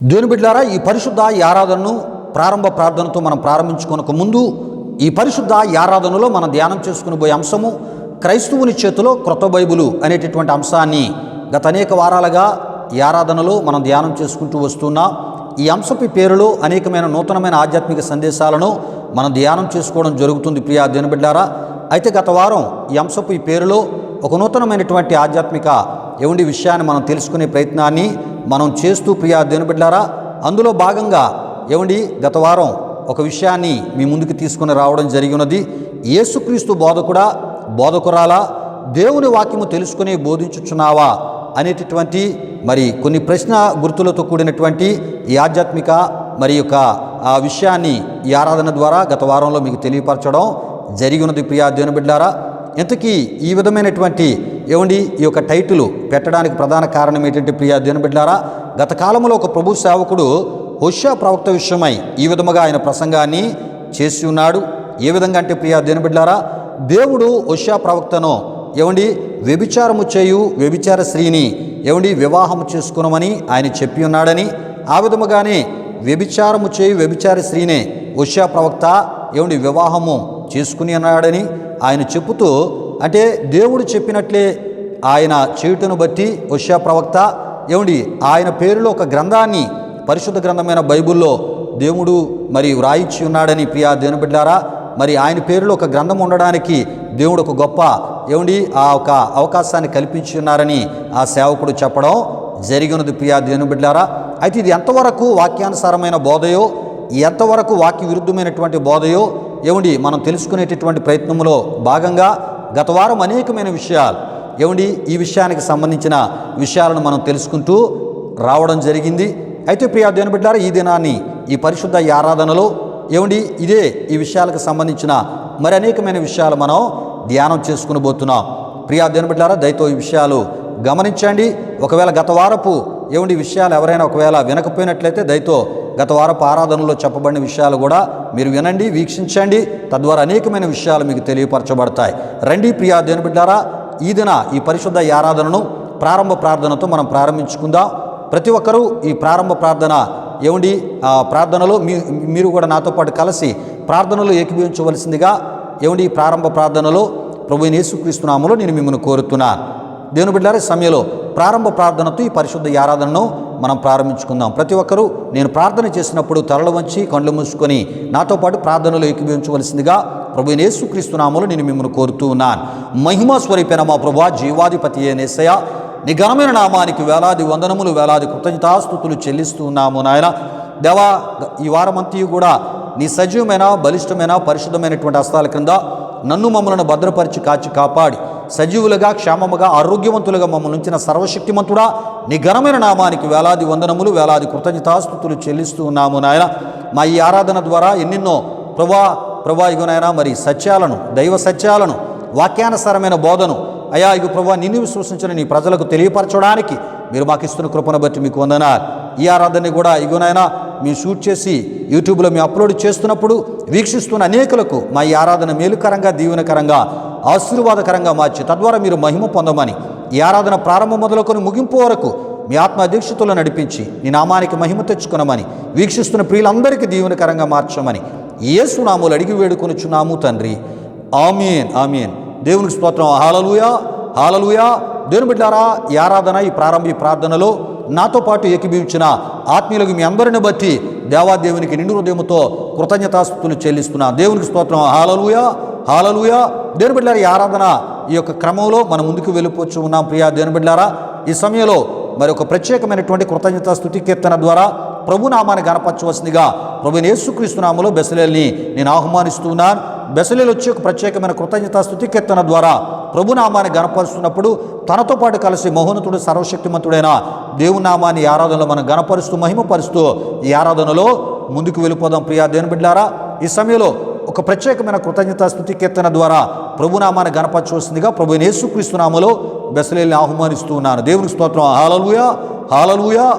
దేవుని బిడ్డలారా, ఈ పరిశుద్ధ ఆరాధనను ప్రారంభ ప్రార్థనతో మనం ప్రారంభించుకొనక ముందు ఈ పరిశుద్ధ ఆరాధనలో మనం ధ్యానం చేసుకుని పోయే అంశము క్రైస్తవుని చేతిలో క్రొత్త బైబిలు అనేటటువంటి అంశాన్ని గత అనేక వారాలుగా ఈ ఆరాధనలో మనం ధ్యానం చేసుకుంటూ వస్తున్నాం. ఈ అంశపు పేరులో అనేకమైన నూతనమైన ఆధ్యాత్మిక సందేశాలను మనం ధ్యానం చేసుకోవడం జరుగుతుంది. ప్రియా దేవుని బిడ్డలారా, అయితే గత వారం ఈ అంశపు పేరులో ఒక నూతనమైనటువంటి ఆధ్యాత్మిక విషయాన్ని మనం తెలుసుకునే ప్రయత్నాన్ని మనం చేస్తూ ప్రియా దేవుని బిడ్డలారా, అందులో భాగంగా గత వారం ఒక విషయాన్ని మీ ముందుకు తీసుకుని రావడం జరిగినది. యేసుక్రీస్తు బోధకురాలా, దేవుని వాక్యము తెలుసుకుని బోధించుచున్నావా అనేటటువంటి కొన్ని ప్రశ్న గుర్తులతో కూడినటువంటి ఈ ఆధ్యాత్మిక ఆ విషయాన్ని ఈ ఆరాధన ద్వారా గత వారంలో మీకు తెలియపరచడం జరిగినది. ప్రియా దేవుని బిడ్డలారా, ఇంతకీ ఈ విధమైనటువంటి ఈ యొక్క టైటిల్ పెట్టడానికి ప్రధాన కారణం ఏంటంటే, ప్రియా దేవుని బిడ్డలారా, గత కాలంలో ఒక ప్రభు సేవకుడు హోషేయ ప్రవక్త విషయమై ఈ విధముగా ఆయన ప్రసంగాన్ని చేసి ఉన్నాడు. ఏ విధంగా అంటే, ప్రియా దేవుని బిడ్డలారా, దేవుడు హోషేయ ప్రవక్తను వ్యభిచారము చేయు వ్యభిచార స్త్రీని వివాహము చేసుకునమని ఆయన చెప్పి ఉన్నాడని, ఆ విధముగానే వ్యభిచారము చేయు వ్యభిచార స్త్రీనే హోషేయ ప్రవక్త వివాహము చేసుకుని అన్నాడని ఆయన చెప్పుతూ, అంటే దేవుడు చెప్పినట్లే ఆయన చేయుటను బట్టి హోషేయ ప్రవక్త ఆయన పేరులో ఒక గ్రంథాన్ని, పరిశుద్ధ గ్రంథమైన బైబిల్లో దేవుడు వ్రాయించి ఉన్నాడని ప్రియా దేవుని బిడ్డలారా, ఆయన పేరులో ఒక గ్రంథం ఉండడానికి దేవుడు ఒక గొప్ప ఆ ఒక అవకాశాన్ని కల్పించి ఉన్నారని ఆ సేవకుడు చెప్పడం జరిగినది. ప్రియా దేవుని బిడ్డలారా, అయితే ఇది ఎంతవరకు వాక్యానుసారమైన బోధయో, ఎంతవరకు వాక్య విరుద్ధమైనటువంటి బోధయో మనం తెలుసుకునేటటువంటి ప్రయత్నంలో భాగంగా గత వారం అనేకమైన విషయాలు ఈ విషయానికి సంబంధించిన విషయాలను మనం తెలుసుకుంటూ రావడం జరిగింది. అయితే ప్రియా దేవుని బిడ్డలారా, ఈ దినాన్ని ఈ పరిశుద్ధ ఆరాధనలో ఇదే ఈ విషయాలకు సంబంధించిన అనేకమైన విషయాలు మనం ధ్యానం చేసుకుని పోతున్నాం. ప్రియా దేవుని బిడ్డలారా, దయతో ఈ విషయాలు గమనించండి. ఒకవేళ గత వారపు విషయాలు ఎవరైనా ఒకవేళ వినకపోయినట్లయితే దయతో గత వారపు ఆరాధనలో చెప్పబడిన విషయాలు కూడా మీరు వినండి, వీక్షించండి. తద్వారా అనేకమైన విషయాలు మీకు తెలియపరచబడతాయి. రండి ప్రియా దేవుని బిడ్డలారా, ఈ దిన ఈ పరిశుద్ధ ఆరాధనను ప్రారంభ ప్రార్థనతో మనం ప్రారంభించుకుందాం. ప్రతి ఒక్కరూ ఈ ప్రారంభ ప్రార్థన ఆ ప్రార్థనలో మీరు కూడా నాతో పాటు కలిసి ప్రార్థనలో ఏకీభవించవలసిందిగా ఈ ప్రారంభ ప్రార్థనలో ప్రభువైన యేసుక్రీస్తు నామములో నేను మిమ్మల్ని కోరుతున్నాను. దేవుని బిడ్డలారా, సమయంలో ప్రారంభ ప్రార్థనతో ఈ పరిశుద్ధ ఆరాధనను మనం ప్రారంభించుకుందాం. ప్రతి ఒక్కరూ నేను ప్రార్థన చేసినప్పుడు తలలు వంచి కళ్ళు మూసుకొని నాతో పాటు ప్రార్థనలో ఏకీభవించవలసిందిగా ప్రభువైన యేసుక్రీస్తు నామములో నేను మిమ్మల్ని కోరుతూ ఉన్నాను. మహిమా స్వరూపైన మా ప్రభువా, జీవాధిపతి అయిన యేసయ్యా, నీ ఘనమైన నామానికి వేలాది వందనములు, వేలాది కృతజ్ఞతాస్తుతులు చెల్లిస్తూ ఉన్నాము నాయన. దేవా, ఈ వారమంతా కూడా నీ సజీవమైన, బలిష్టమైన, పరిశుద్ధమైనటువంటి హస్తాల క్రింద నన్ను మమ్మలను భద్రపరిచి కాచి కాపాడి సజీవులుగా, క్షేమముగా, ఆరోగ్యవంతులుగా మమ్మల్ని ఉంచిన సర్వశక్తిమంతుడా, నీ ఘనమైన నామానికి వేలాది వందనములు, వేలాది కృతజ్ఞతాస్తుతులు చెల్లిస్తూ ఉన్నాము నాయన. మా ఈ ఆరాధన ద్వారా ఎన్నెన్నో ప్రభా ఇగునైనా సత్యాలను, దైవ సత్యాలను, వాక్యానుసారమైన బోధను అయా ప్రభా నిన్ను విశ్వసించిన నీ ప్రజలకు తెలియపరచడానికి మీరు మాకు ఇస్తున్న కృపను బట్టి మీకు వందనాలు. ఈ ఆరాధనని కూడా ఇగునైనా మేము షూట్ చేసి యూట్యూబ్లో మేము అప్లోడ్ చేస్తున్నప్పుడు వీక్షిస్తున్న అనేకులకు మా ఈ ఆరాధన మేలుకరంగా, దీవెనకరంగా, ఆశీర్వాదకరంగా మార్చి తద్వారా మీరు మహిమ పొందమని, ఈ ఆరాధన ప్రారంభం మొదలుకొని ముగింపు వరకు మీ ఆత్మ అధ్యక్షతలో నడిపించి నీ నామానికి మహిమ తెచ్చుకునమని, వీక్షిస్తున్న ప్రియులందరికీ దీవెనకరంగా మార్చమని యేసు నామములో అడిగి వేడుకొనుచున్నాము తండ్రి. ఆమేన్, ఆమేన్. దేవునికి స్తోత్రం. హల్లెలూయా, హల్లెలూయా. దేవుని బిడ్డలారా, ఈ ఆరాధన, ఈ ప్రారంభ ప్రార్థనలో నాతో పాటు ఏకీభవించిన ఆత్మీయులకు మీ అందరిని బట్టి దేవాదేవునికి నిండు హృదయముతో కృతజ్ఞతాస్తుతులు చెల్లిస్తున్నా. దేవునికి స్తోత్రం. హల్లెలూయా, హల్లెలూయా. దేవుని బిడ్డలారా, ఈ ఆరాధన ఈ యొక్క క్రమంలో మనం ముందుకు వెళ్ళిపోవచ్చు ఉన్నాం. ప్రియా దేవుని బిడ్డలారా, ఈ సమయంలో ఒక ప్రత్యేకమైనటువంటి కృతజ్ఞతా స్తుతి కీర్తన ద్వారా ప్రభునామాన్ని గణపరచవలసిందిగా ప్రభువైన యేసుక్రీస్తు నామములో బెసలేల్ని నేను ఆహ్వానిస్తూ ఉన్నాను. బెసలేలు వచ్చి ఒక ప్రత్యేకమైన కృతజ్ఞతా స్తుతి కీర్తన ద్వారా ప్రభునామాన్ని గణపరుస్తున్నప్పుడు తనతో పాటు కలిసి మహోన్నతుడు, సర్వశక్తిమంతుడైన దేవుని నామాన్ని ఆరాధనలో మనం గణపరుస్తూ, మహిమపరుస్తూ ఈ ఆరాధనలో ముందుకు వెళ్ళిపోదాం. ప్రియా దేవుని బిడ్డలారా, ఈ సమయంలో ఒక ప్రత్యేకమైన కృతజ్ఞతా స్తుతి కీర్తన ద్వారా ప్రభునామాన్ని గణపరచవలసిందిగా ప్రభువైన యేసుక్రీస్తు నామములో బెసలేల్ని ఆహ్వానిస్తూ ఉన్నాను. దేవునికి స్తోత్రం. హల్లెలూయా, హల్లెలూయా.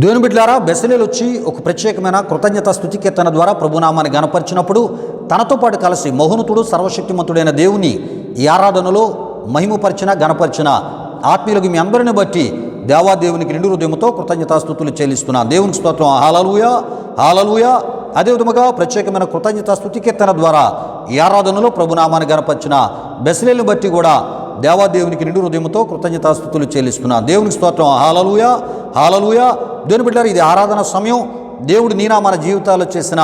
దేవుని బిడ్డలారా, బెసలేలు వచ్చి ఒక ప్రత్యేకమైన కృతజ్ఞత స్తుతి కీర్తన ద్వారా ప్రభునామాన్ని గణపరిచినప్పుడు తనతో పాటు కలిసి మహోన్నతుడు సర్వశక్తిమంతుడైన దేవుని ఈ ఆరాధనలో మహిమపరిచిన గణపరిచిన ఆత్మీయులకు మీ అందరిని బట్టి దేవాదేవునికి నిండు హృదయంతో కృతజ్ఞతాస్తుతులు చెల్లిస్తున్నాను. దేవునికి స్తోత్రం. హల్లెలూయా, హల్లెలూయా. అదే విధముగా ప్రత్యేకమైన కృతజ్ఞతా స్తుతి కీర్తన ద్వారా ఈ ఆరాధనలో ప్రభునామాన్ని గణపరిచిన బెసలేలుని బట్టి కూడా దేవాదేవునికి నిండు హృదయంతో కృతజ్ఞతాస్తుతులు చెల్లిస్తున్నాను. దేవునికి స్తోత్రం. హల్లెలూయా, హల్లెలూయా. దేవుని బిడ్డలారా, ఇది ఆరాధన సమయం. దేవుడు నీనా మన జీవితాల్లో చేసిన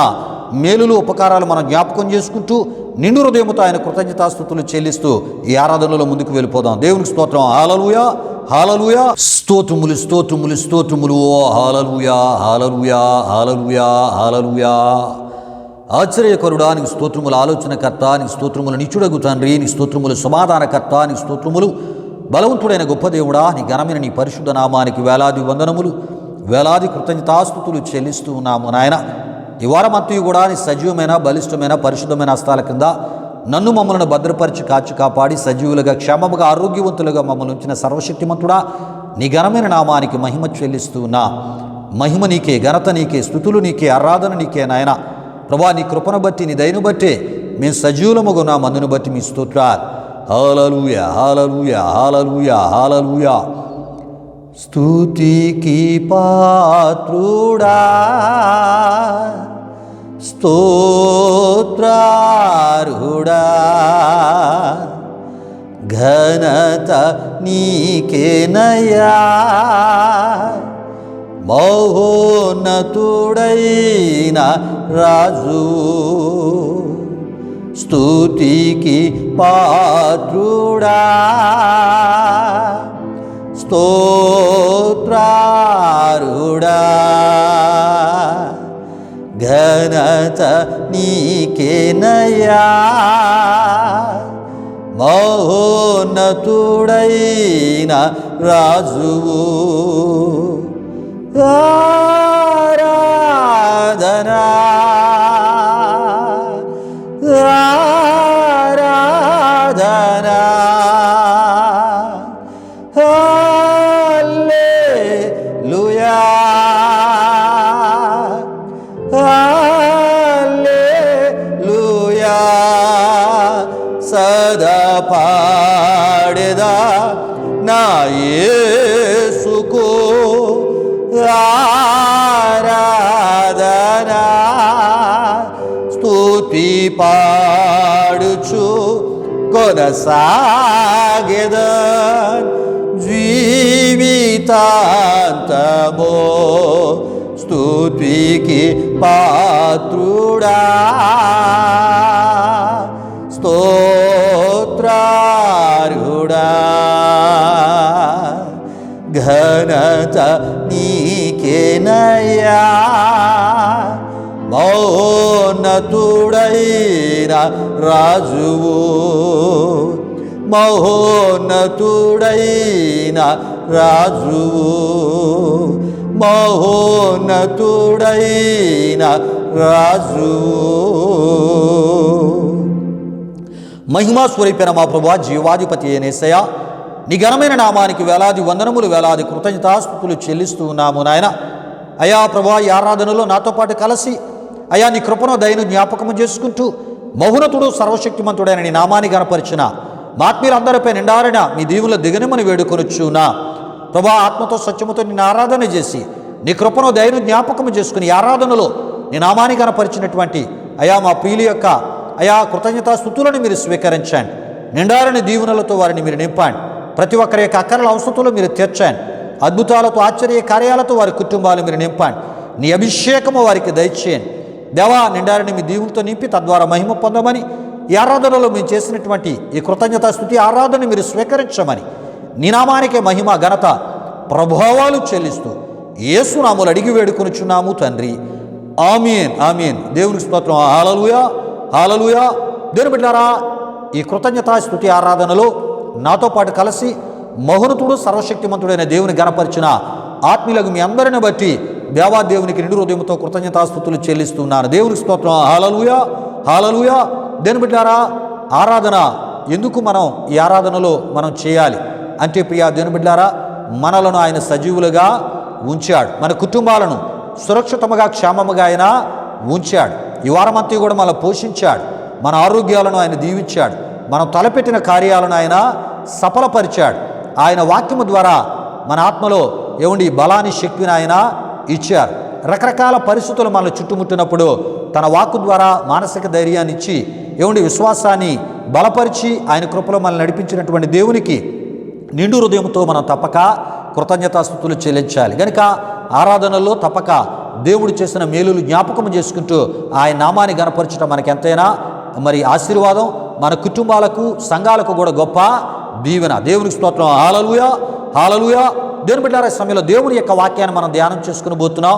మేలులు ఉపకారాలు మనం జ్ఞాపకం చేసుకుంటూ నిండు హృదయంతో ఆయన కృతజ్ఞతాస్తుతులు చెల్లిస్తూ ఈ ఆరాధనలో ముందుకు వెళ్ళిపోదాం. దేవునికి స్తోత్రం. హల్లెలూయా, హల్లెలూయా. స్తోత్రములు, స్తోత్రములు, స్తోత్రములు. హల్లెలూయా, హల్లెలూయా, హల్లెలూయా, హల్లెలూయా. ఆశ్చర్యకరుడా నీకు స్తోత్రములు, ఆలోచనకర్త నీకు స్తోత్రములు, నిత్యుడగు తండ్రి నీకు స్తోత్రములు, సమాధానకర్త నీకు స్తోత్రములు, బలవంతుడైన గొప్ప దేవుడా నీ ఘనమైన నీ పరిశుద్ధ నామానికి వేలాది వందనములు, వేలాది కృతజ్ఞతాస్తుతులు చెల్లిస్తూ ఉన్నాము నాయన. ఈ వారమంతయు కూడా నీ సజీవమైన బలిష్టమైన పరిశుద్ధమైన హస్తాల కింద నన్ను మమ్మల్ని భద్రపరిచి కాచి కాపాడి సజీవులుగా క్షేమముగా ఆరోగ్యవంతులుగా మమ్మల్ని ఉంచిన సర్వశక్తిమంతుడా నీ ఘనమైన నామానికి మహిమ చెల్లిస్తూ ఉన్నా. మహిమ నీకే, ఘనత నీకే, స్తుతులు నీకే, ఆరాధన నీకే నాయన. ప్రభా నీ కృపను బట్టి నీ దయను బట్టి మేము సజీవులముగా మందును బట్టి మీ స్తోత్రాలు. హల్లెలూయా, హల్లెలూయా, హల్లెలూయా, హల్లెలూయా. స్తుతికి పాత్రుడా, స్తోత్రార్హుడా, ఘనత నీకేనయ్యా, మహోన్నతుడైన రాజు. స్తుతికి పాత్రుడా, స్తోత్రార్హుడా, ఘనత నీకేనయ్యా, మహోన్నతుడైన రాజువు. ఆరాధనా, ఆరాధనా, హల్లెలూయా, హల్లెలూయా. సదా పాడెదా నా యేసుకు ఆరాధనా, స్తుతి పాడుచు కొనసాగెదన్ జీవితాంతమో. స్తుతికి పాత్రుడా, స్తోత్రార్హుడా, ఘనత నీకేనయ్యా, మహోన్నతుడైన రాజువు, మహోన్నతుడైన రాజువు, మహోన్నతుడైన రాజువు. మహిమా స్వరూపైన మా ప్రభువా, జీవాధిపతి అయిన యేసయ్యా నీ ఘనమైన నామానికి వేలాది వందనములు, వేలాది కృతజ్ఞతాస్తుతులు చెల్లిస్తూ ఉన్నాము నాయన. అయా ప్రభువా, ఈ ఆరాధనలో నాతో పాటు కలిసి అయా నీ కృపను దయను జ్ఞాపకము చేసుకుంటూ మహోన్నతుడు సర్వశక్తిమంతుడైన నీ నామాన్ని గణపరిచిన మా ఆత్మీయులందరిపై నిండారిన మీ దీవుల దిగనిమని వేడుకొనుచున్నా. ప్రభా, ఆత్మతో సత్యముతో నిన్ను ఆరాధన చేసి నీ కృపను దయను జ్ఞాపకము చేసుకుని ఈ ఆరాధనలో నీ నామాన్ని గణపరిచినటువంటి అయా మా ప్రియుల యొక్క అయా కృతజ్ఞతా స్తుతులను మీరు స్వీకరించండి. నిండారని దీవునలతో వారిని మీరు నింపండి. ప్రతి ఒక్కరి యొక్క అక్కరల అవసరతలు మీరు తీర్చండి. అద్భుతాలతో ఆశ్చర్య కార్యాలతో వారి కుటుంబాలు మీరు నింపండి. నీ అభిషేకము వారికి దయచేయండి. దేవా, నిండారని మీ దీవులతో నింపి తద్వారా మహిమ పొందమని ఈ ఆరాధనలో మేము చేసినటువంటి ఈ కృతజ్ఞతా స్తుతి ఆరాధన మీరు స్వీకరించమని నీ నామానికే మహిమ ఘనత ప్రభావాలు చెల్లిస్తూ యేసు నామములో అడిగి వేడుకొనుచున్నాము తండ్రి. ఆమేన్, ఆమేన్. దేవునికి స్తోత్రం. హల్లెలూయా, హల్లెలూయా. దేవుని బిడ్డలారా, ఈ కృతజ్ఞతా స్తుతి ఆరాధనలో నాతో పాటు కలిసి మహోన్నతుడు సర్వశక్తిమంతుడైన దేవుని గణపరిచిన ఆత్మీయులకు మీ అందరిని బట్టి దేవాదేవునికి నిండు హృదయంతో కృతజ్ఞతాస్తుతులు చెల్లిస్తున్నాను. దేవునికి స్తోత్రం. హల్లెలూయా, హల్లెలూయా. దేవుని బిడ్డలారా, ఆరాధన ఎందుకు మనం ఈ ఆరాధనలో మనం చేయాలి అంటే, ప్రియా దేవుని బిడ్డలారా, మనలను ఆయన సజీవులుగా ఉంచాడు. మన కుటుంబాలను సురక్షితముగా క్షేమముగా ఆయన ఉంచాడు. ఈ వారమంతా కూడా మనల్ని పోషించాడు. మన ఆరోగ్యాలను ఆయన దీవించాడు. మనం తలపెట్టిన కార్యాలను ఆయన సఫలపరిచాడు. ఆయన వాక్యము ద్వారా మన ఆత్మలో బలాన్ని, శక్తిని ఆయన ఇచ్చారు. రకరకాల పరిస్థితులు మనల్ని చుట్టుముట్టినప్పుడు తన వాక్కు ద్వారా మానసిక ధైర్యాన్ని ఇచ్చి విశ్వాసాన్ని బలపరిచి ఆయన కృపలో మనల్ని నడిపించినటువంటి దేవునికి నిండు హృదయంతో మనం తప్పక కృతజ్ఞతాస్తుతులు చెల్లించాలి. కనుక ఆరాధనలో తప్పక దేవుడు చేసిన మేలులు జ్ఞాపకం చేసుకుంటూ ఆయన నామాన్ని గణపరచడం మనకి ఎంతైనా ఆశీర్వాదం. మన కుటుంబాలకు, సంఘాలకు కూడా గొప్ప దీవెన. దేవునికి స్తోత్రం. హల్లెలూయా, హల్లెలూయా. దేవుని బిడ్డలారా, సమయంలో దేవుని యొక్క వాక్యాన్ని మనం ధ్యానం చేసుకుని పోతున్నాం.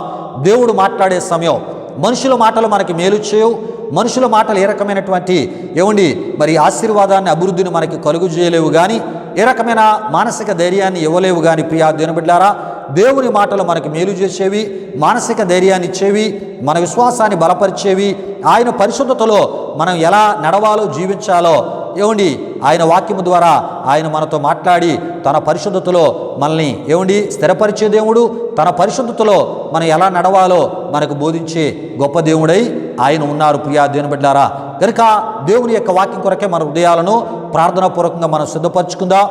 దేవుడు మాట్లాడే సమయం. మనుషుల మాటలు మనకి మేలు చేయవు. మనుషుల మాటలు ఏ రకమైనటువంటి ఆశీర్వాదాన్ని, అభివృద్ధిని మనకి కలుగు చేయలేవు, కానీ ఏ రకమైన మానసిక ధైర్యాన్ని ఇవ్వలేవు. కానీ ప్రియా దేవుని బిడ్డలారా, దేవుని మాటలు మనకి మేలు చేసేవి, మానసిక ధైర్యాన్ని ఇచ్చేవి, మన విశ్వాసాన్ని బలపరిచేవి. ఆయన పరిశుద్ధతలో మనం ఎలా నడవాలో, జీవించాలో ఆయన వాక్యము ద్వారా ఆయన మనతో మాట్లాడి తన పరిశుద్ధతలో మనల్ని స్థిరపరిచే దేవుడు. తన పరిశుద్ధతలో మనం ఎలా నడవాలో మనకు బోధించే గొప్ప దేవుడై ఆయన ఉన్నారు. ప్రియా దేవుని బిడ్డలారా, కనుక దేవుని యొక్క వాక్యం కొరకే మన హృదయాలను ప్రార్థనాపూర్వకంగా మనం సిద్ధపరచుకుందాం.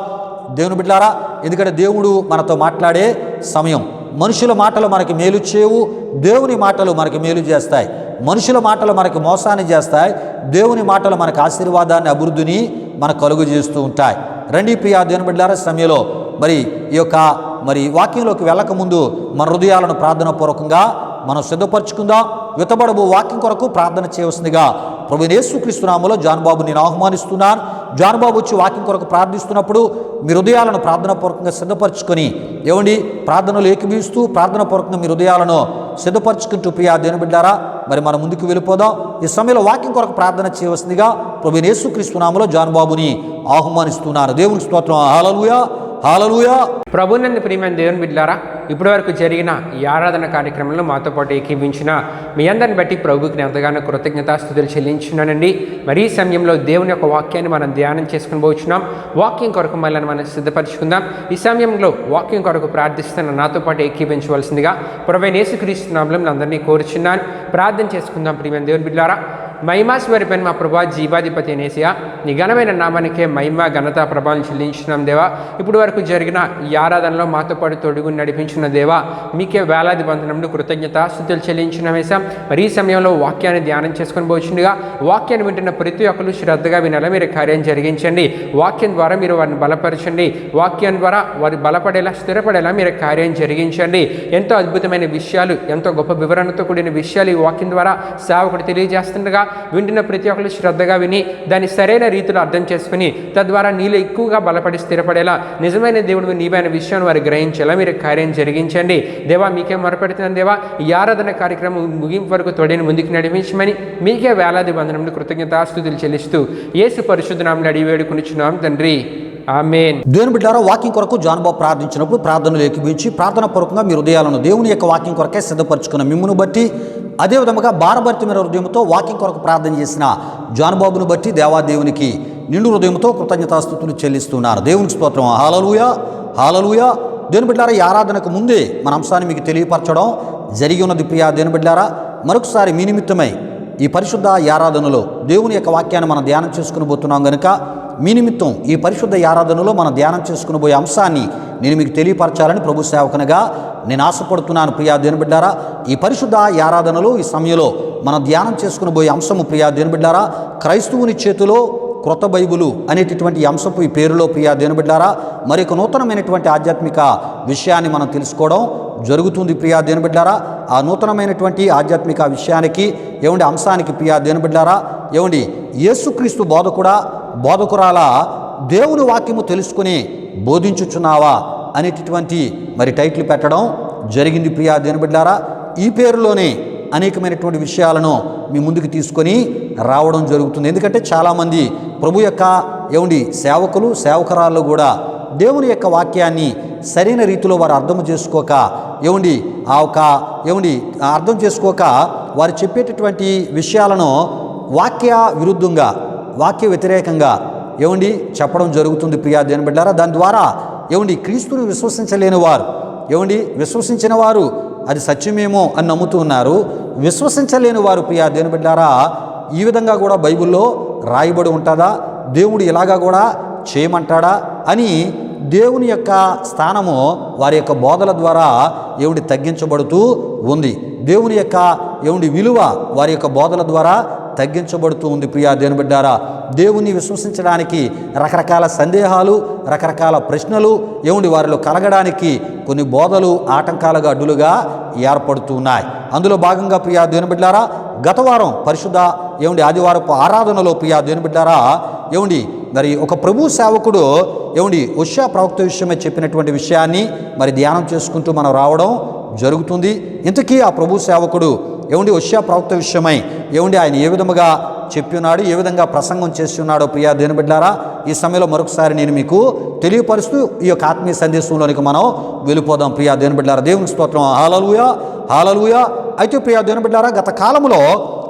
దేవుని బిడ్డలారా, ఎందుకంటే దేవుడు మనతో మాట్లాడే సమయం. మనుషుల మాటలు మనకి మేలు చేయవు, దేవుని మాటలు మనకి మేలు చేస్తాయి. మనుషుల మాటలు మనకి మోసాన్ని చేస్తాయి, దేవుని మాటలు మనకు ఆశీర్వాదాన్ని, అభివృద్ధిని మనకు కలుగు చేస్తూ ఉంటాయి. రండి ప్రియా దేవుని బిడ్డలారా, సమయంలో ఈ యొక్క వాక్యంలోకి వెళ్ళకముందు మన హృదయాలను ప్రార్థనాపూర్వకంగా మనం సిద్ధపరచుకుందాం. విత్తబడబో వాక్యం కొరకు ప్రార్థన చేయవలసిందిగా ప్రభువైన యేసుక్రీస్తు నామములో జాన్బాబు నేను ఆహ్వానిస్తున్నాను. జాన్బాబు వచ్చి వాక్యం కొరకు ప్రార్థిస్తున్నప్పుడు మీ హృదయాలను ప్రార్థనాపూర్వకంగా సిద్ధపరచుకొని ప్రార్థనలు ఏకీభవిస్తూ ప్రార్థనాపూర్వకంగా మీ హృదయాలను సిద్ధపరచుకుంటూ ప్రియా దేవుని బిడ్డలారా, మనం ముందుకు వెళ్ళిపోదాం. ఈ సమయంలో వాక్యం కొరకు ప్రార్థన చేయవలసిందిగా ప్రభువైన యేసుక్రీస్తు నామములో జాన్బాబుని ఆహ్వానిస్తున్నాను. దేవుని స్తోత్రం. హల్లెలూయా, హల్లెలూయా. ప్రభునందు ప్రియమైన దేవుని బిడ్డలారా, ఇప్పటి వరకు జరిగిన ఈ ఆరాధన కార్యక్రమంలో మాతో పాటు ఏకీభించిన మీ అందరిని బట్టి ప్రభుకి ఎంతగానో కృతజ్ఞతాస్తుతులు చెల్లించున్నానండి. మరి ఈ సమయంలో దేవుని యొక్క వాక్యాన్ని మనం ధ్యానం చేసుకుని పోతున్నాం. వాక్యం కొరకు మళ్ళీ మనం సిద్ధపరచుకుందాం. ఈ సమయంలో వాక్యం కొరకు ప్రార్థిస్తున్న నాతో పాటు ఏకీభించవలసిందిగా ప్రభువైన యేసుక్రీస్తు నామములో అందరినీ కోరుచున్నాను. ప్రార్థన చేసుకుందాం. ప్రియమైన దేవుని బిడ్డలారా, మహిమాస్వరూపైన మా ప్రభా జీవాధిపతి అనేసియా, నీ ఘనమైన నామానికే మహిమ, ఘనత, ప్రభావం చెల్లించున్నాం దేవా. ఇప్పుడు వరకు జరిగిన ఈ ఆరాధనలో మాతో పాటు తొడుగుని నడిపించిన దేవా, మీకే వేలాది బంధనములు కృతజ్ఞతాస్తుతులు చెల్లించున్నామేసా. మరి ఈ సమయంలో వాక్యాన్ని ధ్యానం చేసుకొని పోచుండగా వాక్యాన్ని వింటున్న ప్రతి ఒక్కరు శ్రద్ధగా వినాలా మీరు కార్యం జరిగించండి. వాక్యం ద్వారా మీరు వారిని బలపరచండి. వాక్యం ద్వారా వారు బలపడేలా, స్థిరపడేలా మీరు కార్యం జరిగించండి. ఎంతో అద్భుతమైన విషయాలు, ఎంతో గొప్ప వివరణతో కూడిన విషయాలు ఈ వాక్యం ద్వారా సేవకుడు తెలియజేస్తుండగా వింటున్న ప్రతి ఒక్కరు శ్రద్ధగా విని దాన్ని సరైన రీతిలో అర్థం చేసుకుని తద్వారా నీలో ఎక్కువగా బలపడి స్థిరపడేలా, నిజమైన దేవుడు నీవైన విషయాన్ని వారు గ్రహించేలా మీరు కార్యం జరిగించండి. దేవా, మీకే మొరపెడుతున్నాను దేవా. ఈ ఆరాధన కార్యక్రమం ముగింపు వరకు తోడని ముందుకు నడిపించమని మీకే వేలాది వందనములు కృతజ్ఞతాస్తుతులు చెల్లిస్తూ యేసు పరిశుద్ధ నామములో అడిగి వేడుకొనుచున్నాం తండ్రి, ఆమేన్. దేవుని బిడ్డలారా, వాక్యం కొరకు జాన్బాబు ప్రార్థించినప్పుడు ప్రార్థనలు ఏకీభవించి ప్రార్థనాపూర్వకంగా మీ హృదయాలను దేవుని యొక్క వాక్యం కొరకే సిద్ధపరచుకున్న మిమ్మును బట్టి, అదేవిధముగా భారభరితమైన హృదయంతో వాక్యం కొరకు ప్రార్థన చేసిన జాన్బాబును బట్టి దేవాదేవునికి నిండు హృదయంతో కృతజ్ఞతాస్తుతులు చెల్లిస్తున్నారు. దేవునికి స్తోత్రం. హల్లెలూయా, హల్లెలూయా. దేవుని బిడ్డలారా, ఈ ఆరాధనకు ముందే మన అంశాన్ని మీకు తెలియపరచడం జరిగి ఉన్నది. ప్రియా దేవుని బిడ్డలారా, మరొకసారి మీ నిమిత్తమై ఈ పరిశుద్ధ ఆరాధనలో దేవుని యొక్క వాక్యాన్ని మనం ధ్యానం చేసుకుని పోతున్నాం కనుక మీ నిమిత్తం ఈ పరిశుద్ధ ఆరాధనలో మనం ధ్యానం చేసుకుని పోయే అంశాన్ని నేను మీకు తెలియపరచాలని ప్రభు సేవకునిగా నేను ఆశపడుతున్నాను. ప్రియా దేవుని బిడ్డలారా, ఈ పరిశుద్ధ ఆరాధనలో ఈ సమయంలో మనం ధ్యానం చేసుకుని పోయే అంశము ప్రియా దేవుని బిడ్డలారా, క్రైస్తవుని చేతిలో క్రొత్త బైబులు అనేటటువంటి అంశపు ఈ పేరులో ప్రియా దేవుని బిడ్డలారా మరి ఒక నూతనమైనటువంటి ఆధ్యాత్మిక విషయాన్ని మనం తెలుసుకోవడం జరుగుతుంది. ప్రియా దేవుని బిడ్డలారా, ఆ నూతనమైనటువంటి ఆధ్యాత్మిక విషయానికి అంశానికి ప్రియా దేవుని బిడ్డలారా యేసుక్రీస్తు బోధకురాల దేవుని వాక్యము తెలుసుకుని బోధించుచున్నావా అనేటటువంటి టైటిల్ పెట్టడం జరిగింది. ప్రియా దేవుని బిడ్డలారా, ఈ పేరులోనే అనేకమైనటువంటి విషయాలను మీ ముందుకు తీసుకొని రావడం జరుగుతుంది. ఎందుకంటే చాలామంది ప్రభు యొక్క సేవకులు, సేవకురాళ్ళు కూడా దేవుని యొక్క వాక్యాన్ని సరైన రీతిలో వారు అర్థం చేసుకోక అర్థం చేసుకోక వారు చెప్పేటటువంటి విషయాలను వాక్య విరుద్ధంగా, వాక్య వ్యతిరేకంగా చెప్పడం జరుగుతుంది. ప్రియా దేవుని బిడ్డలారా, దాని ద్వారా క్రీస్తుని విశ్వసించలేని వారు ఏమండి విశ్వసించిన వారు అది సత్యమేమో అని నమ్ముతూ ఉన్నారు. విశ్వసించలేని వారు ప్రియా దేవుని బిడ్డారా ఈ విధంగా కూడా బైబిల్లో రాయబడి ఉంటుందా, దేవుడు ఇలాగా కూడా చేయమంటాడా అని దేవుని యొక్క స్థానము వారి యొక్క బోధల ద్వారా ఏమిటి తగ్గించబడుతూ ఉంది. దేవుని యొక్క ఏమిటి విలువ వారి యొక్క బోధల ద్వారా తగ్గించబడుతూ ఉంది. ప్రియా దేవుని బిడ్డారా దేవుని విశ్వసించడానికి రకరకాల సందేహాలు, రకరకాల ప్రశ్నలు ఏమిటి వారిలో కలగడానికి కొన్ని బోధలు ఆటంకాలుగా అడ్డులుగా ఏర్పడుతూ ఉన్నాయి. అందులో భాగంగా ప్రియా దేవుని బిడ్డారా గత వారం పరిశుద్ధ ఏమిటి ఆదివారపు ఆరాధనలో ప్రియా దేవుని బిడ్డారా ఏమిటి మరి ఒక ప్రభు సేవకుడు ఏమిటి హోషేయ ప్రవక్త విషయమే చెప్పినటువంటి విషయాన్ని మరి ధ్యానం చేసుకుంటూ మనం రావడం జరుగుతుంది. ఇంతకీ ఆ ప్రభు సేవకుడు ఏమిటి హోషేయ ప్రవక్త విషయమై ఏమిటి ఆయన ఏ విధముగా చెప్పి ఉన్నాడు, ఏ విధంగా ప్రసంగం చేసి ఉన్నాడో ప్రియా దేవుని బిడ్డారా ఈ సమయంలో మరొకసారి నేను మీకు తెలియపరుస్తూ ఈ యొక్క ఆత్మీయ సందేశంలోనికి మనం వెళ్ళిపోదాం. ప్రియా దేవుని బిడ్డారా దేవుని స్తోత్రం. హల్లెలూయా హల్లెలూయా. అయితే ప్రియా దేవుని బిడ్డారా గత కాలంలో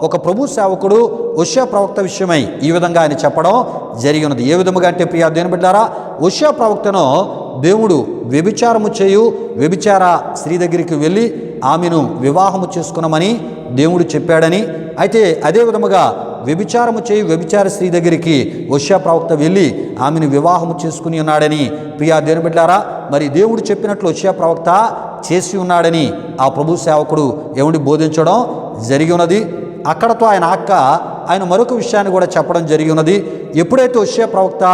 ఒక ప్రభు సేవకుడు హోషేయ ప్రవక్త విషయమై ఈ విధంగా ఆయన చెప్పడం జరిగి ఉన్నది. ఏ విధముగా అంటే ప్రియా దేవుని బిడ్డారా హోషేయ ప్రవక్తను దేవుడు వ్యభిచారము చేయు వ్యభిచార స్త్రీ దగ్గరికి వెళ్ళి ఆమెను వివాహము చేసుకున్నామని దేవుడు చెప్పాడని, అయితే అదే విధముగా వ్యభిచారము చేయు వ్యభిచార స్త్రీ దగ్గరికి హోషేయ ప్రవక్త వెళ్ళి ఆమెను వివాహము చేసుకుని ఉన్నాడని ప్రియా దేవుని బిడ్డారా మరి దేవుడు చెప్పినట్లు హోషేయ ప్రవక్త చేసి ఉన్నాడని ఆ ప్రభు సేవకుడు ఏమిటి బోధించడం జరిగి ఉన్నది. అక్కడతో ఆయన మరొక విషయాన్ని కూడా చెప్పడం జరిగి ఉన్నది. ఎప్పుడైతే హోషేయ ప్రవక్త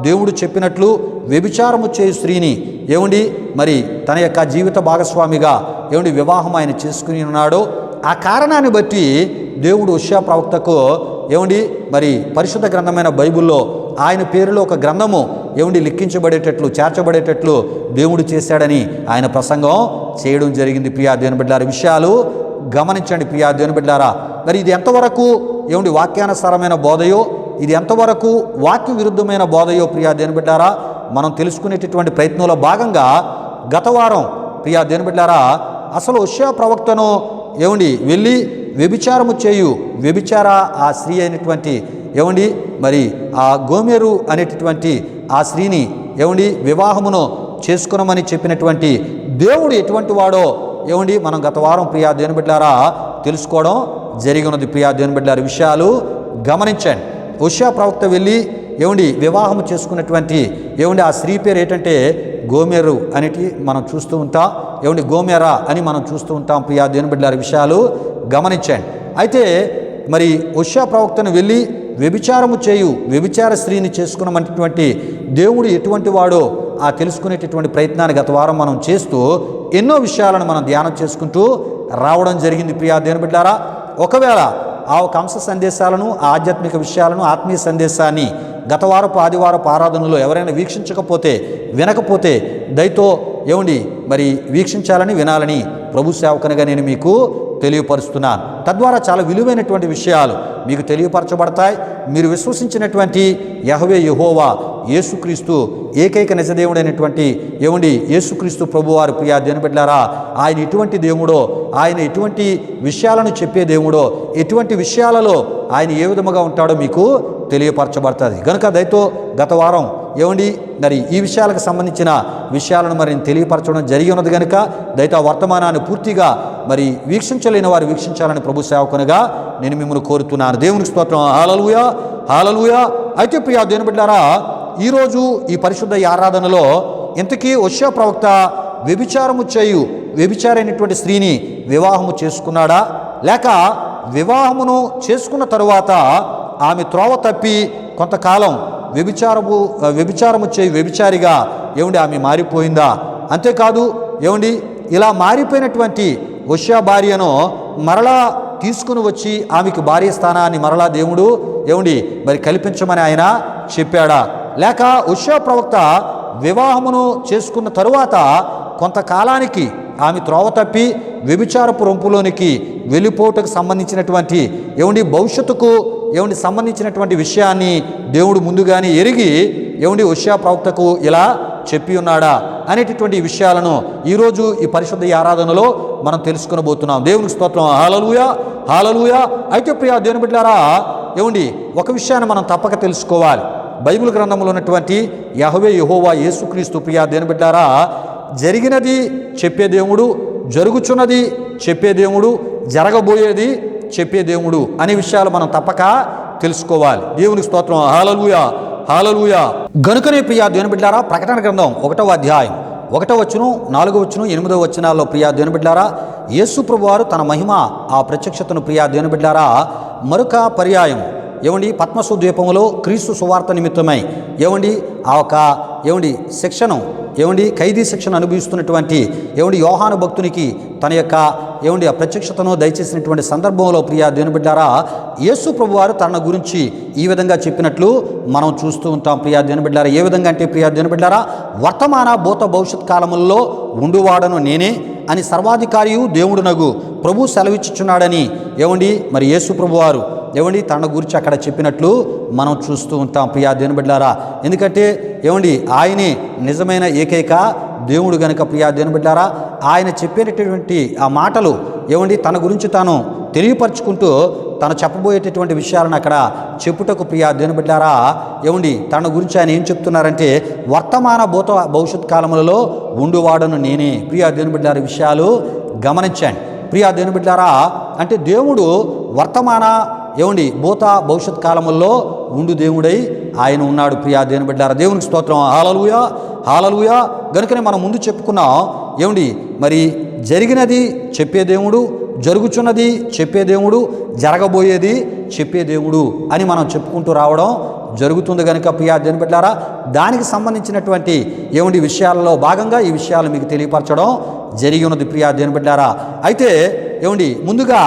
దేవుడు చెప్పినట్లు వ్యభిచారము చేయు స్త్రీని ఏమిటి మరి తన యొక్క జీవిత భాగస్వామిగా ఏమిటి వివాహం ఆయన చేసుకుని ఉన్నాడో ఆ కారణాన్ని బట్టి దేవుడు హోషేయ ప్రవక్తకు ఏమిటి మరి పరిశుద్ధ గ్రంథమైన బైబిల్లో ఆయన పేరులో ఒక గ్రంథము ఏమిటి లిఖించబడేటట్లు చేర్చబడేటట్లు దేవుడు చేశాడని ఆయన ప్రసంగం చేయడం జరిగింది. ప్రియా దేవుని బిడ్డలారా విషయాలు గమనించండి. ప్రియా దేవుని బిడ్డలారా మరి ఇది ఎంతవరకు ఏమిటి వాక్యానుసారమైన బోధయో, ఇది ఎంతవరకు వాక్య విరుద్ధమైన బోధయో ప్రియా దేవుని బిడ్డలారా మనం తెలుసుకునేటటువంటి ప్రయత్నంలో భాగంగా గత వారం ప్రియా దేవుని బిడ్డలారా అసలు హోషేయ ప్రవక్తను ఏమండి వెళ్ళి వ్యభిచారము చేయు వ్యభిచార ఆ స్త్రీ అయినటువంటి ఏమండి మరి ఆ గోమెరు అనేటటువంటి ఆ స్త్రీని ఏమండి వివాహమును చేసుకున్నామని చెప్పినటువంటి దేవుడు ఎటువంటి వాడో ఏమండి మనం గత వారం ప్రియా దేవుని బిడ్డలారా తెలుసుకోవడం జరిగి ఉన్నది. ప్రియా దేవుని బిడ్డలారా విషయాలు గమనించండి. హోషేయ ప్రవక్త వెళ్ళి ఏమండి వివాహం చేసుకున్నటువంటి ఏమండి ఆ స్త్రీ పేరు ఏంటంటే గోమెరు అనేటి మనం చూస్తూ ఉంటాం, ఏమండి గోమెరా అని మనం చూస్తూ ఉంటాం. ప్రియా దేవుని బిడ్డలారా విషయాలు గమనించండి. అయితే మరి హోషేయ ప్రవక్తను వెళ్ళి వ్యభిచారము చేయు వ్యభిచార స్త్రీని చేసుకున్నటువంటి దేవుడు ఎటువంటి వాడో ఆ తెలుసుకునేటటువంటి ప్రయత్నాన్ని గత వారం మనం చేస్తూ ఎన్నో విషయాలను మనం ధ్యానం చేసుకుంటూ రావడం జరిగింది. ప్రియా దేవుని బిడ్డలారా ఒకవేళ ఆ ఒక అంశ సందేశాలను ఆధ్యాత్మిక విషయాలను ఆత్మీయ సందేశాన్ని గత వారపు ఆదివారపు ఆరాధనలో ఎవరైనా వీక్షించకపోతే వినకపోతే దయతో ఏమండి మరి వీక్షించాలని వినాలని ప్రభు సేవకునిగా నేను మీకు తెలియపరుస్తున్నాను. తద్వారా చాలా విలువైనటువంటి విషయాలు మీకు తెలియపరచబడతాయి. మీరు విశ్వసించినటువంటి యెహోవా యెహోవా యేసుక్రీస్తు ఏకైక నిజదేవుడైనటువంటి ఏమండి యేసుక్రీస్తు ప్రభువారు ప్రియా దేవుని బిడ్డలారా ఆయన ఎటువంటి దేవుడో, ఆయన ఎటువంటి విషయాలను చెప్పే దేవుడో, ఎటువంటి విషయాలలో ఆయన ఏ విధముగా ఉంటాడో మీకు తెలియపరచబడుతుంది. కనుక దయతో గత వారం ఏమండి మరి ఈ విషయాలకు సంబంధించిన విషయాలను మరి తెలియపరచడం జరిగి ఉన్నది కనుక దయతో వర్తమానాన్ని పూర్తిగా మరి వీక్షించలేని వారు వీక్షించాలని ప్రభు సేవకునిగా నేను మిమ్మల్ని కోరుతున్నాను. దేవునికి స్తోత్రం. హల్లెలూయా హల్లెలూయా. అయితే ప్రియా దేవుని బిడ్డలారా ఈరోజు ఈ పరిశుద్ధ ఆరాధనలో ఇంతకీ హోషేయ ప్రవక్త వ్యభిచారము చేయు వ్యభిచారైనటువంటి స్త్రీని వివాహము చేసుకున్నాడా, లేక వివాహమును చేసుకున్న తరువాత ఆమె త్రోవ తప్పి కొంతకాలం వ్యభిచారము చేయు వ్యభిచారిగా ఏమండి ఆమె మారిపోయిందా? అంతేకాదు ఏమండి ఇలా మారిపోయినటువంటి హోషేయ భార్యను మరలా తీసుకుని వచ్చి ఆమెకి భార్య స్థానాన్ని మరలా దేవుడు ఏమండి మరి కల్పించమని ఆయన చెప్పాడా? లేక హోషేయ ప్రవక్త వివాహమును చేసుకున్న తరువాత కొంతకాలానికి ఆమె త్రోవ తప్పి వ్యభిచారపు రొంపులోనికి వెళ్ళిపోవటకు సంబంధించినటువంటి ఏమండి భవిష్యత్తుకు ఏమండి సంబంధించినటువంటి విషయాన్ని దేవుడు ముందుగానే ఎరిగి ఏమండి హోషేయ ప్రవక్తకు ఇలా చెప్పి ఉన్నాడా అనేటటువంటి విషయాలను ఈరోజు ఈ పరిశుద్ధ ఆరాధనలో మనం తెలుసుకొనబోతున్నాం. దేవునికి స్తోత్రం. హల్లెలూయా హల్లెలూయా. అయితే ప్రియా దేవుని బిడ్డలారా ఏమండి ఒక విషయాన్ని మనం తప్పక తెలుసుకోవాలి. బైబిల్ గ్రంథంలో ఉన్నటువంటి యెహోవా యెహోవా యేసుక్రీస్తు ప్రియా దేవుని బిడ్డలారా జరిగినది చెప్పే దేవుడు, జరుగుచున్నది చెప్పే దేవుడు, జరగబోయేది చెప్పే దేవుడు అనే విషయాలు మనం తప్పక తెలుసుకోవాలి. దేవునికి స్తోత్రం. హల్లెలూయా, హల్లెలూయా. గనుకనే ప్రియా దేవుని బిడ్డలారా, ప్రకటన గ్రంథం 1వ అధ్యాయం 1వ వచనం, 4వ వచనం, 8వ వచనాల్లో ప్రియా దేవుని బిడ్డలారా, యేసు ప్రభువారు తన మహిమ ఆ ప్రత్యక్షతను ప్రియా దేవుని బిడ్డలారా మరొక పర్యాయం పద్మసు ద్వీపములో క్రీస్తు సువార్త నిమిత్తమై శిక్షను ఖైదీ శిక్షను అనుభవిస్తున్నటువంటి యోహాను భక్తునికి తన యొక్క ఆ ప్రత్యక్షతను దయచేసినటువంటి సందర్భంలో ప్రియా దేవుని బిడ్డలారా, యేసు ప్రభువారు తన గురించి ఈ విధంగా చెప్పినట్లు మనం చూస్తూ ఉంటాం. ప్రియా దేవుని బిడ్డలారా, ఏ విధంగా అంటే ప్రియా దేవుని బిడ్డలారా, వర్తమాన భూత భవిష్యత్ కాలములలో ఉండువాడను నేనే అని సర్వాధికారియు దేవుడునగు ప్రభు సెలవిచ్చుచున్నాడని మరి యేసు ప్రభువారు తన గురించి అక్కడ చెప్పినట్లు మనం చూస్తూ ఉంటాం. ప్రియా దేవుని బిడ్డలారా, ఎందుకంటే ఆయనే నిజమైన ఏకైక దేవుడు గనుక ప్రియా దేవుని బిడ్డలారా, ఆయన చెప్పేటటువంటి ఆ మాటలు తన గురించి తాను తెలియపరుచుకుంటూ తను చెప్పబోయేటటువంటి విషయాలను అక్కడ చెప్పుటకు ప్రియా దేవుని బిడ్డలారా తన గురించి ఆయన ఏం చెప్తున్నారంటే, వర్తమాన భవిష్యత్ కాలములలో ఉండువాడను నేనే. ప్రియా దేవుని బిడ్డలారా, విషయాలు గమనించండి. ప్రియా దేవుని బిడ్డలారా, అంటే దేవుడు వర్తమాన భూత భవిష్యత్ కాలముల్లో ఉండు దేవుడై ఆయన ఉన్నాడు. ప్రియా దేవుని బిడ్డలారా, దేవునికి స్తోత్రం. హల్లెలూయా, హల్లెలూయా. గనుకనే మనం ముందు చెప్పుకున్నాం మరి జరిగినది చెప్పే దేవుడు, జరుగుచున్నది చెప్పే దేవుడు, జరగబోయేది చెప్పే దేవుడు అని మనం చెప్పుకుంటూ రావడం జరుగుతుంది. కనుక ప్రియా దేవుని బిడ్డలారా, దానికి సంబంధించినటువంటి విషయాలలో భాగంగా ఈ విషయాలు మీకు తెలియపరచడం జరిగి ఉన్నది. ప్రియా దేవుని బిడ్డలారా, అయితే ముందుగా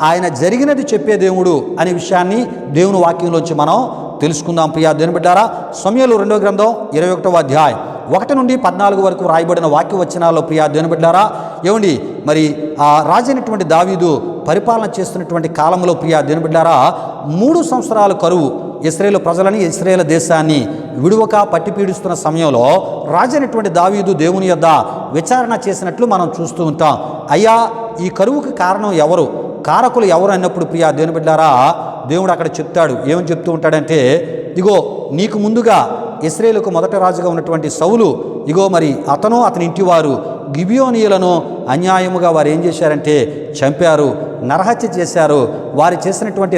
ఆయన జరిగినది చెప్పే దేవుడు అనే విషయాన్ని దేవుని వాక్యంలోంచి మనం తెలుసుకుందాం. ప్రియా దేవుని బిడ్డలారా, సమూయేలు 2వ గ్రంథం 21వ అధ్యాయం 1 నుండి 14 వరకు రాయబడిన వాక్య వచనాల్లో ప్రియా దేవుని బిడ్డలారా మరి ఆ రాజైనటువంటి దావీదు పరిపాలన చేస్తున్నటువంటి కాలంలో ప్రియా దేవుని బిడ్డలారా 3 సంవత్సరాల కరువు ఇశ్రాయేలు ప్రజలని, ఇశ్రాయేలు దేశాన్ని విడువక పట్టి పీడిస్తున్న సమయంలో రాజైనటువంటి దావీదు దేవుని యొద్ద విచారణ చేసినట్లు మనం చూస్తూ ఉంటాం. అయ్యా, ఈ కరువుకి కారణం ఎవరు, కారకులు ఎవరు అన్నప్పుడు ప్రియా దేవుని బిడ్డలారా దేవుడు అక్కడ చెప్తాడు. ఏమని చెప్తూ ఉంటాడంటే, ఇగో నీకు ముందుగా ఇశ్రాయేలుకు మొదటి రాజుగా ఉన్నటువంటి సౌలు, మరి అతని ఇంటివారు గిబియోనీయులను అన్యాయముగా వారు ఏం చేశారంటే చంపారు, నరహత్య చేశారు. వారు చేసినటువంటి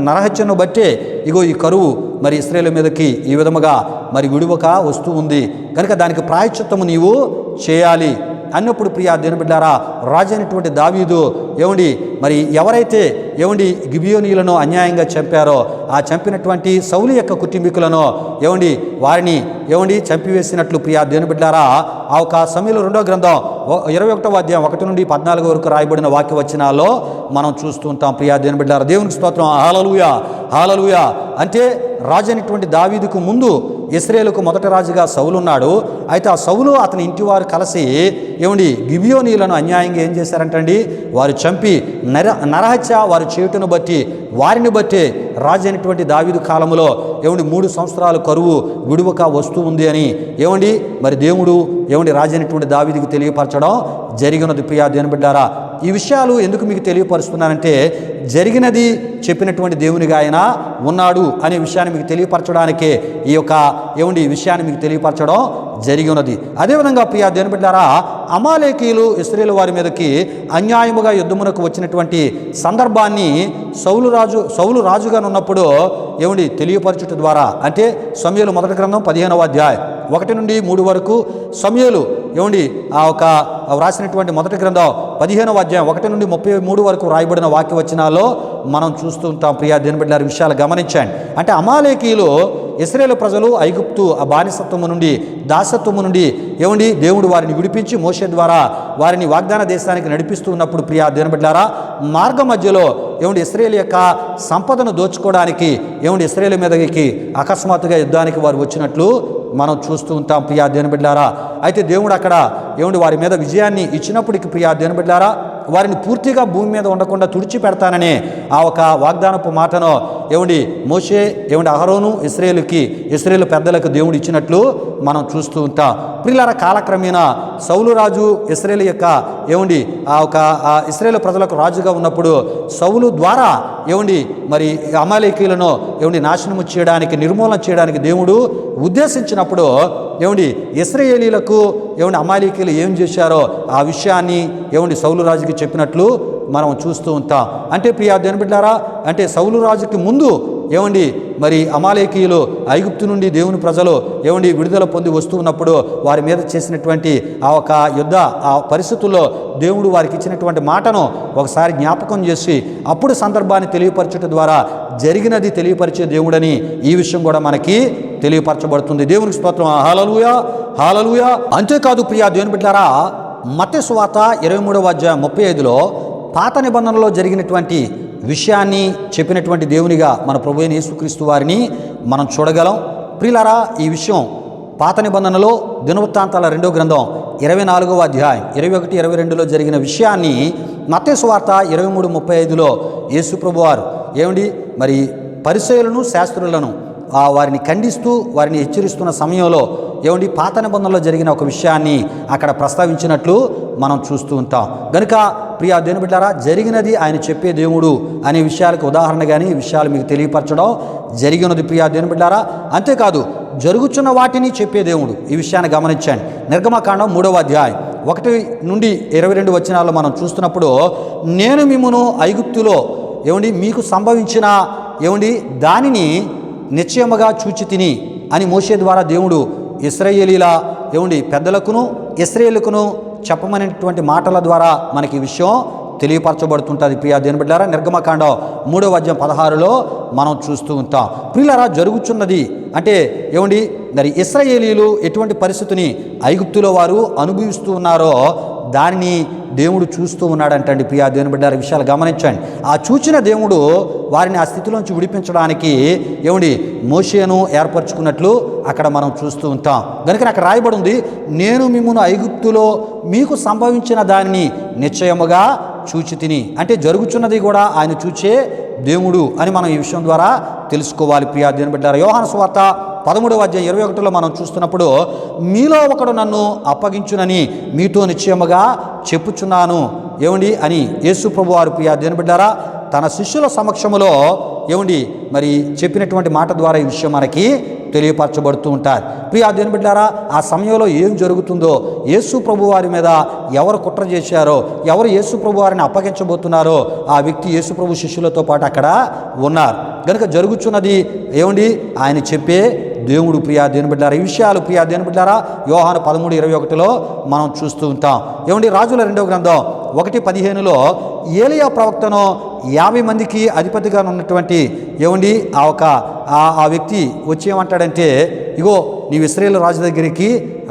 నరహత్యను బట్టే ఈ కరువు మరి ఇశ్రాయేలు మీదకి ఈ విధముగా మరి విడువక వస్తూ ఉంది. కనుక దానికి ప్రాయశ్చిత్తము నీవు చేయాలి అన్నప్పుడు ప్రియా దేవుని బిడ్డలారా రాజైనటువంటి దావీదు మరి ఎవరైతే గిబియోనీయులను అన్యాయంగా చంపారో ఆ చంపినటువంటి సౌలు యొక్క కుటుంబీకులను వారిని చంపివేసినట్లు ప్రియా దేవుని బిడ్డలారా ఆ ఒక సమూయేలు 2వ గ్రంథం 21వ అధ్యాయం 1 నుండి 14 వరకు రాయబడిన వాక్య వచనాల్లో మనం చూస్తూ ఉంటాం. ప్రియా దేవుని బిడ్డలారా, దేవునికి స్తోత్రం. హల్లెలూయా, హల్లెలూయా. అంటే రాజైనటువంటి దావీదుకు ముందు ఇశ్రాయేలుకు మొదటి రాజుగా సౌలు ఉన్నాడు. అయితే ఆ సౌలు అతని ఇంటివారు కలిసి గిబియోనీయులను అన్యాయంగా ఏం చేశారంటండి, వారు చంపి నరహత్య వారు చేయుటను బట్టి వారిని బట్టి రాజైనటువంటి దావీదు కాలంలో 3 సంవత్సరాలు కరువు విడువక వస్తూ ఉంది అని మరి దేవుడు రాజైనటువంటి దావీదుకు తెలియపరచడం జరిగినది. ప్రియా దేవుని బిడ్డలారా, ఈ విషయాలు ఎందుకు మీకు తెలియపరుస్తున్నానంటే, జరిగినది చెప్పినటువంటి దేవునిగా ఆయన ఉన్నాడు అనే విషయాన్ని మీకు తెలియపరచడానికే ఈ యొక్క విషయాన్ని మీకు తెలియపరచడం జరిగి ఉన్నది. అదేవిధంగా ప్రియా దేవుని బిడ్డలారా, అమాలేకీయులు ఇశ్రాయేలు వారి మీదకి అన్యాయముగా యుద్ధమునకు వచ్చినటువంటి సందర్భాన్ని సౌలు రాజుగా ఉన్నప్పుడు తెలియపరచుట ద్వారా, అంటే సమూయేలు మొదటి గ్రంథం 15వ అధ్యాయం 1 నుండి 3 వరకు, సమూయేలు ఆ ఒక వ్రాసినటువంటి మొదటి గ్రంథం 15వ అధ్యాయం 1 నుండి 33 వరకు రాయబడిన వాక్య వచనాల్లో మనం చూస్తూ ఉంటాం. ప్రియా దేవుని బిడ్డలారా, విషయాలు గమనించండి. అంటే అమాలేకీయులు ఇశ్రాయేలు ప్రజలు ఐగుప్తు ఆ బానిసత్వము నుండి దాసత్వము నుండి దేవుడు వారిని విడిపించి మోషే ద్వారా వారిని వాగ్దాన దేశానికి నడిపిస్తూ ఉన్నప్పుడు ప్రియా దేవుని బిడ్డలారా మార్గ మధ్యలో ఇశ్రాయేలు యొక్క సంపదను దోచుకోవడానికి ఇశ్రాయేలు మీదకి అకస్మాత్తుగా యుద్ధానికి వారు వచ్చినట్లు మనం చూస్తూ ఉంటాం. ప్రియా దేవుని బిడ్డలారా, అయితే దేవుడు అక్కడ వారి మీద విజయాన్ని ఇచ్చినప్పటికీ ప్రియా దేవుని బిడ్డలారా వారిని పూర్తిగా భూమి మీద ఉండకుండా తుడిచిపెడతానని ఆ ఒక వాగ్దానపు మాటను మోషే అహరోను ఇశ్రాయేలు పెద్దలకు దేవుడు ఇచ్చినట్లు మనం చూస్తూ ఉంటాం. ప్రియులారా, కాలక్రమేణా సౌలు రాజు ఇశ్రాయేలు యొక్క ఆ ఒక ఇశ్రాయేలు ప్రజలకు రాజుగా ఉన్నప్పుడు సౌలు ద్వారా మరి అమాలేకీయులను నాశనము చేయడానికి నిర్మూలన చేయడానికి దేవుడు ఉద్దేశించినప్పుడు ఏమండి ఇశ్రాయేలీలకు అమాలేకీయులు ఏం చేశారో ఆ విషయాన్ని సౌలు రాజుకి చెప్పినట్లు మనం చూస్తూ ఉంటాం. అంటే ప్రియా దేవుని బిడ్డలారా, అంటే సౌలు రాజుకి ముందు మరి అమాలేకీయులు ఐగుప్తు నుండి దేవుని ప్రజలు విడుదల పొంది వస్తూ ఉన్నప్పుడు వారి మీద చేసినటువంటి ఆ ఒక యుద్ధ ఆ పరిస్థితుల్లో దేవుడు వారికి ఇచ్చినటువంటి మాటను ఒకసారి జ్ఞాపకం చేసి అప్పుడు సందర్భాన్ని తెలియపరచడం ద్వారా జరిగినది తెలియపరిచే దేవుడని ఈ విషయం కూడా మనకి తెలియపరచబడుతుంది. దేవునికి స్తోత్రం. హల్లెలూయా, హల్లెలూయా. అంతేకాదు ప్రియా దేవుని బిడ్డలారా, మత్తయి సువార్త 23వ అధ్యాయం 35లో పాత నిబంధనలో జరిగినటువంటి విషయాన్ని చెప్పినటువంటి దేవునిగా మన ప్రభువైన యేసుక్రీస్తు వారిని మనం చూడగలం. ప్రియులారా, ఈ విషయం పాత నిబంధనలో దినవృత్తాంతాల 2వ గ్రంథం 24వ అధ్యాయం 21, 22లో జరిగిన విషయాన్ని మత్తయి సువార్త 23:35లో యేసు ప్రభువారు మరి పరిసయ్యులను శాస్త్రులను వారిని ఖండిస్తూ వారిని హెచ్చరిస్తున్న సమయంలో పాత నిబంధనలో జరిగిన ఒక విషయాన్ని అక్కడ ప్రస్తావించినట్లు మనం చూస్తూ ఉంటాం. కనుక ప్రియా దేవుని బిడ్డలారా, జరిగినది ఆయన చెప్పే దేవుడు అనే విషయాలకు ఉదాహరణగానే ఈ విషయాలు మీకు తెలియపరచడం జరిగినది ప్రియా దేవుని బిడ్డలారా. అంతేకాదు జరుగుతున్న వాటిని చెప్పే దేవుడు. ఈ విషయాన్ని గమనించండి. నిర్గమకాండం 3వ అధ్యాయం 1 నుండి 22 వచనాల్లో మనం చూస్తున్నప్పుడు, నేను మిమ్మును ఐగుప్తులో మీకు సంభవించిన దానిని నిశ్చయముగా చూచి తిని అని మోషే ద్వారా దేవుడు ఇశ్రాయేలీల పెద్దలకును ఇశ్రాయేలుకును చెప్పమనేటువంటి మాటల ద్వారా మనకి ఈ విషయం తెలియపరచబడుతుంటుంది. ప్రియా దేవుని బిడ్డలారా, నిర్గమకాండం 3వ అధ్యాయం 16లో మనం చూస్తూ ఉంటాం. ప్రియులారా, జరుగుతున్నది అంటే మరి ఇశ్రాయేలీలు ఎటువంటి పరిస్థితిని ఐగుప్తులో వారు అనుభవిస్తూ ఉన్నారో దానిని దేవుడు చూస్తూ ఉన్నాడంటండి. ప్రియా దేవుని బిడ్డలారా, విషయాలు గమనించండి. ఆ చూచిన దేవుడు వారిని ఆ స్థితిలోంచి విడిపించడానికి మోషేను ఏర్పరచుకున్నట్లు అక్కడ మనం చూస్తూ ఉంటాం. కనుక అక్కడ రాయబడి ఉంది, నేను మిమ్మును ఐగుప్తులో మీకు సంభవించిన దానిని నిశ్చయముగా చూచి తిని. అంటే జరుగుతున్నది కూడా ఆయన చూచే దేవుడు అని మనం ఈ విషయం ద్వారా తెలుసుకోవాలి. ప్రియా దేవుని బిడ్డలారా, యోహాను సువార్త 13వ అధ్యాయం 21లో మనం చూస్తున్నప్పుడు, మీలో ఒకడు నన్ను అప్పగించునని మీతో నిశ్చయముగా చెప్పుచున్నాను అని యేసు ప్రభువారు ప్రియా దేవుని బిడ్డలారా తన శిష్యుల సమక్షములో మరి చెప్పినటువంటి మాట ద్వారా ఈ విషయం మనకి తెలియపరచబడుతూ ఉంటారు. ప్రియా దేవుని బిడ్డలారా, ఆ సమయంలో ఏం జరుగుతుందో, యేసు ప్రభు వారి మీద ఎవరు కుట్ర చేశారో, ఎవరు యేసు ప్రభు వారిని అప్పగించబోతున్నారో ఆ వ్యక్తి యేసు ప్రభు శిష్యులతో పాటు అక్కడ ఉన్నారు. కనుక జరుగుతున్నది ఆయన చెప్పే దేవుడు. ప్రియా దేవుని బిడ్డలారా, ఈ విషయాలు ప్రియా దేవుని బిడ్డలారా యోహాను 13:21లో మనం చూస్తూ ఉంటాం. రాజుల 2వ గ్రంథం 1:15లో ఏలియా ప్రవక్తను 50 మందికి అధిపతిగా ఉన్నటువంటి ఆ వ్యక్తి వచ్చి ఏమంటాడంటే, ఇగో నీవు ఇశ్రాయేలు రాజు దగ్గరికి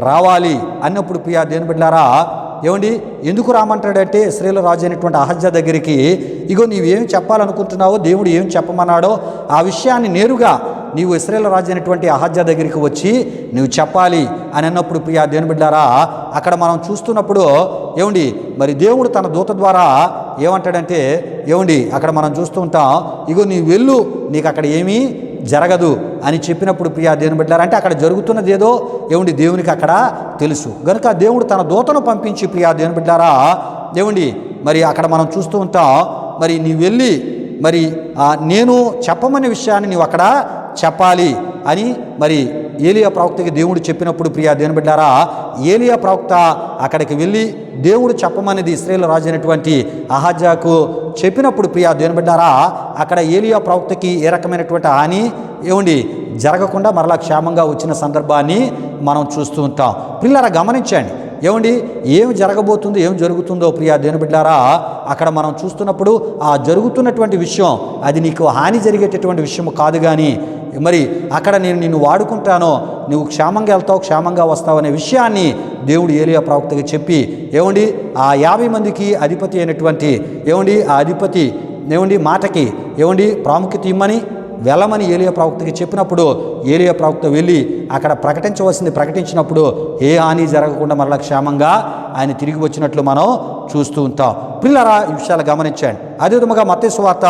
రావాలి అన్నప్పుడు ప్రియా దేవుని బిడ్డలారా ఎందుకు రామంటాడంటే, ఇశ్రాయేలు రాజు అయినటువంటి అహజ్యా దగ్గరికి ఇగో నీవేం చెప్పాలనుకుంటున్నావో, దేవుడు ఏం చెప్పమన్నాడో ఆ విషయాన్ని నేరుగా నీవు ఇశ్రాయేలు రాజు అయినటువంటి అహజ్యా దగ్గరికి వచ్చి నువ్వు చెప్పాలి అని అన్నప్పుడు ప్రియా దేవుని బిడ్డలారా అక్కడ మనం చూస్తున్నప్పుడు మరి దేవుడు తన దూత ద్వారా ఏమంటాడంటే అక్కడ మనం చూస్తూ ఉంటాం, ఇగో నీవు వెళ్ళు, నీకు అక్కడ ఏమీ జరగదు అని చెప్పినప్పుడు ప్రియా దేవుని బిడ్డలారా, అంటే అక్కడ జరుగుతున్నది ఏదో దేవునికి అక్కడ తెలుసు. కనుక దేవుడు తన దూతను పంపించి ప్రియా దేవుని బిడ్డలారా మరి అక్కడ మనం చూస్తూ ఉంటాం, మరి నీవు వెళ్ళి మరి నేను చెప్పమనే విషయాన్ని నీవు అక్కడ చెప్పాలి అని మరి ఏలియా ప్రవక్తకి దేవుడు చెప్పినప్పుడు ప్రియా దేవుని బిడ్డలారా ఏలియా ప్రవక్త అక్కడికి వెళ్ళి దేవుడు చెప్పమనేది ఇశ్రాయేలు రాజు అయినటువంటి అహజ్యాకు చెప్పినప్పుడు ప్రియా దేవుని బిడ్డలారా అక్కడ ఏలియా ప్రవక్తకి ఏ రకమైనటువంటి హాని జరగకుండా మరలా క్షేమంగా వచ్చిన సందర్భాన్ని మనం చూస్తూ ఉంటాం. పిల్లరా గమనించండి, ఏం జరగబోతుందో ఏం జరుగుతుందో ప్రియా దేవుని బిడ్డలారా అక్కడ మనం చూస్తున్నప్పుడు ఆ జరుగుతున్నటువంటి విషయం అది నీకు హాని జరిగేటటువంటి విషయం కాదు. కానీ మరి అక్కడ నేను నిన్ను వాడుకుంటానో, నువ్వు క్షేమంగా వెళ్తావు, క్షేమంగా వస్తావు అనే విషయాన్ని దేవుడు ఏలియా ప్రవక్తకి చెప్పి ఆ 50 మందికి అధిపతి అయినటువంటి ఆ అధిపతి మాటకి ప్రాముఖ్యత ఇమ్మని వెళ్ళమని ఏలియా ప్రవక్తకి చెప్పినప్పుడు ఏలియా ప్రవక్త వెళ్ళి అక్కడ ప్రకటించినప్పుడు ఏ హాని జరగకుండా మరలా క్షేమంగా ఆయన తిరిగి వచ్చినట్లు మనం చూస్తూ ఉంటాం. పిల్లరా ఈ విషయాలు గమనించండి. అదేవిధంగా మత్తయి సువార్త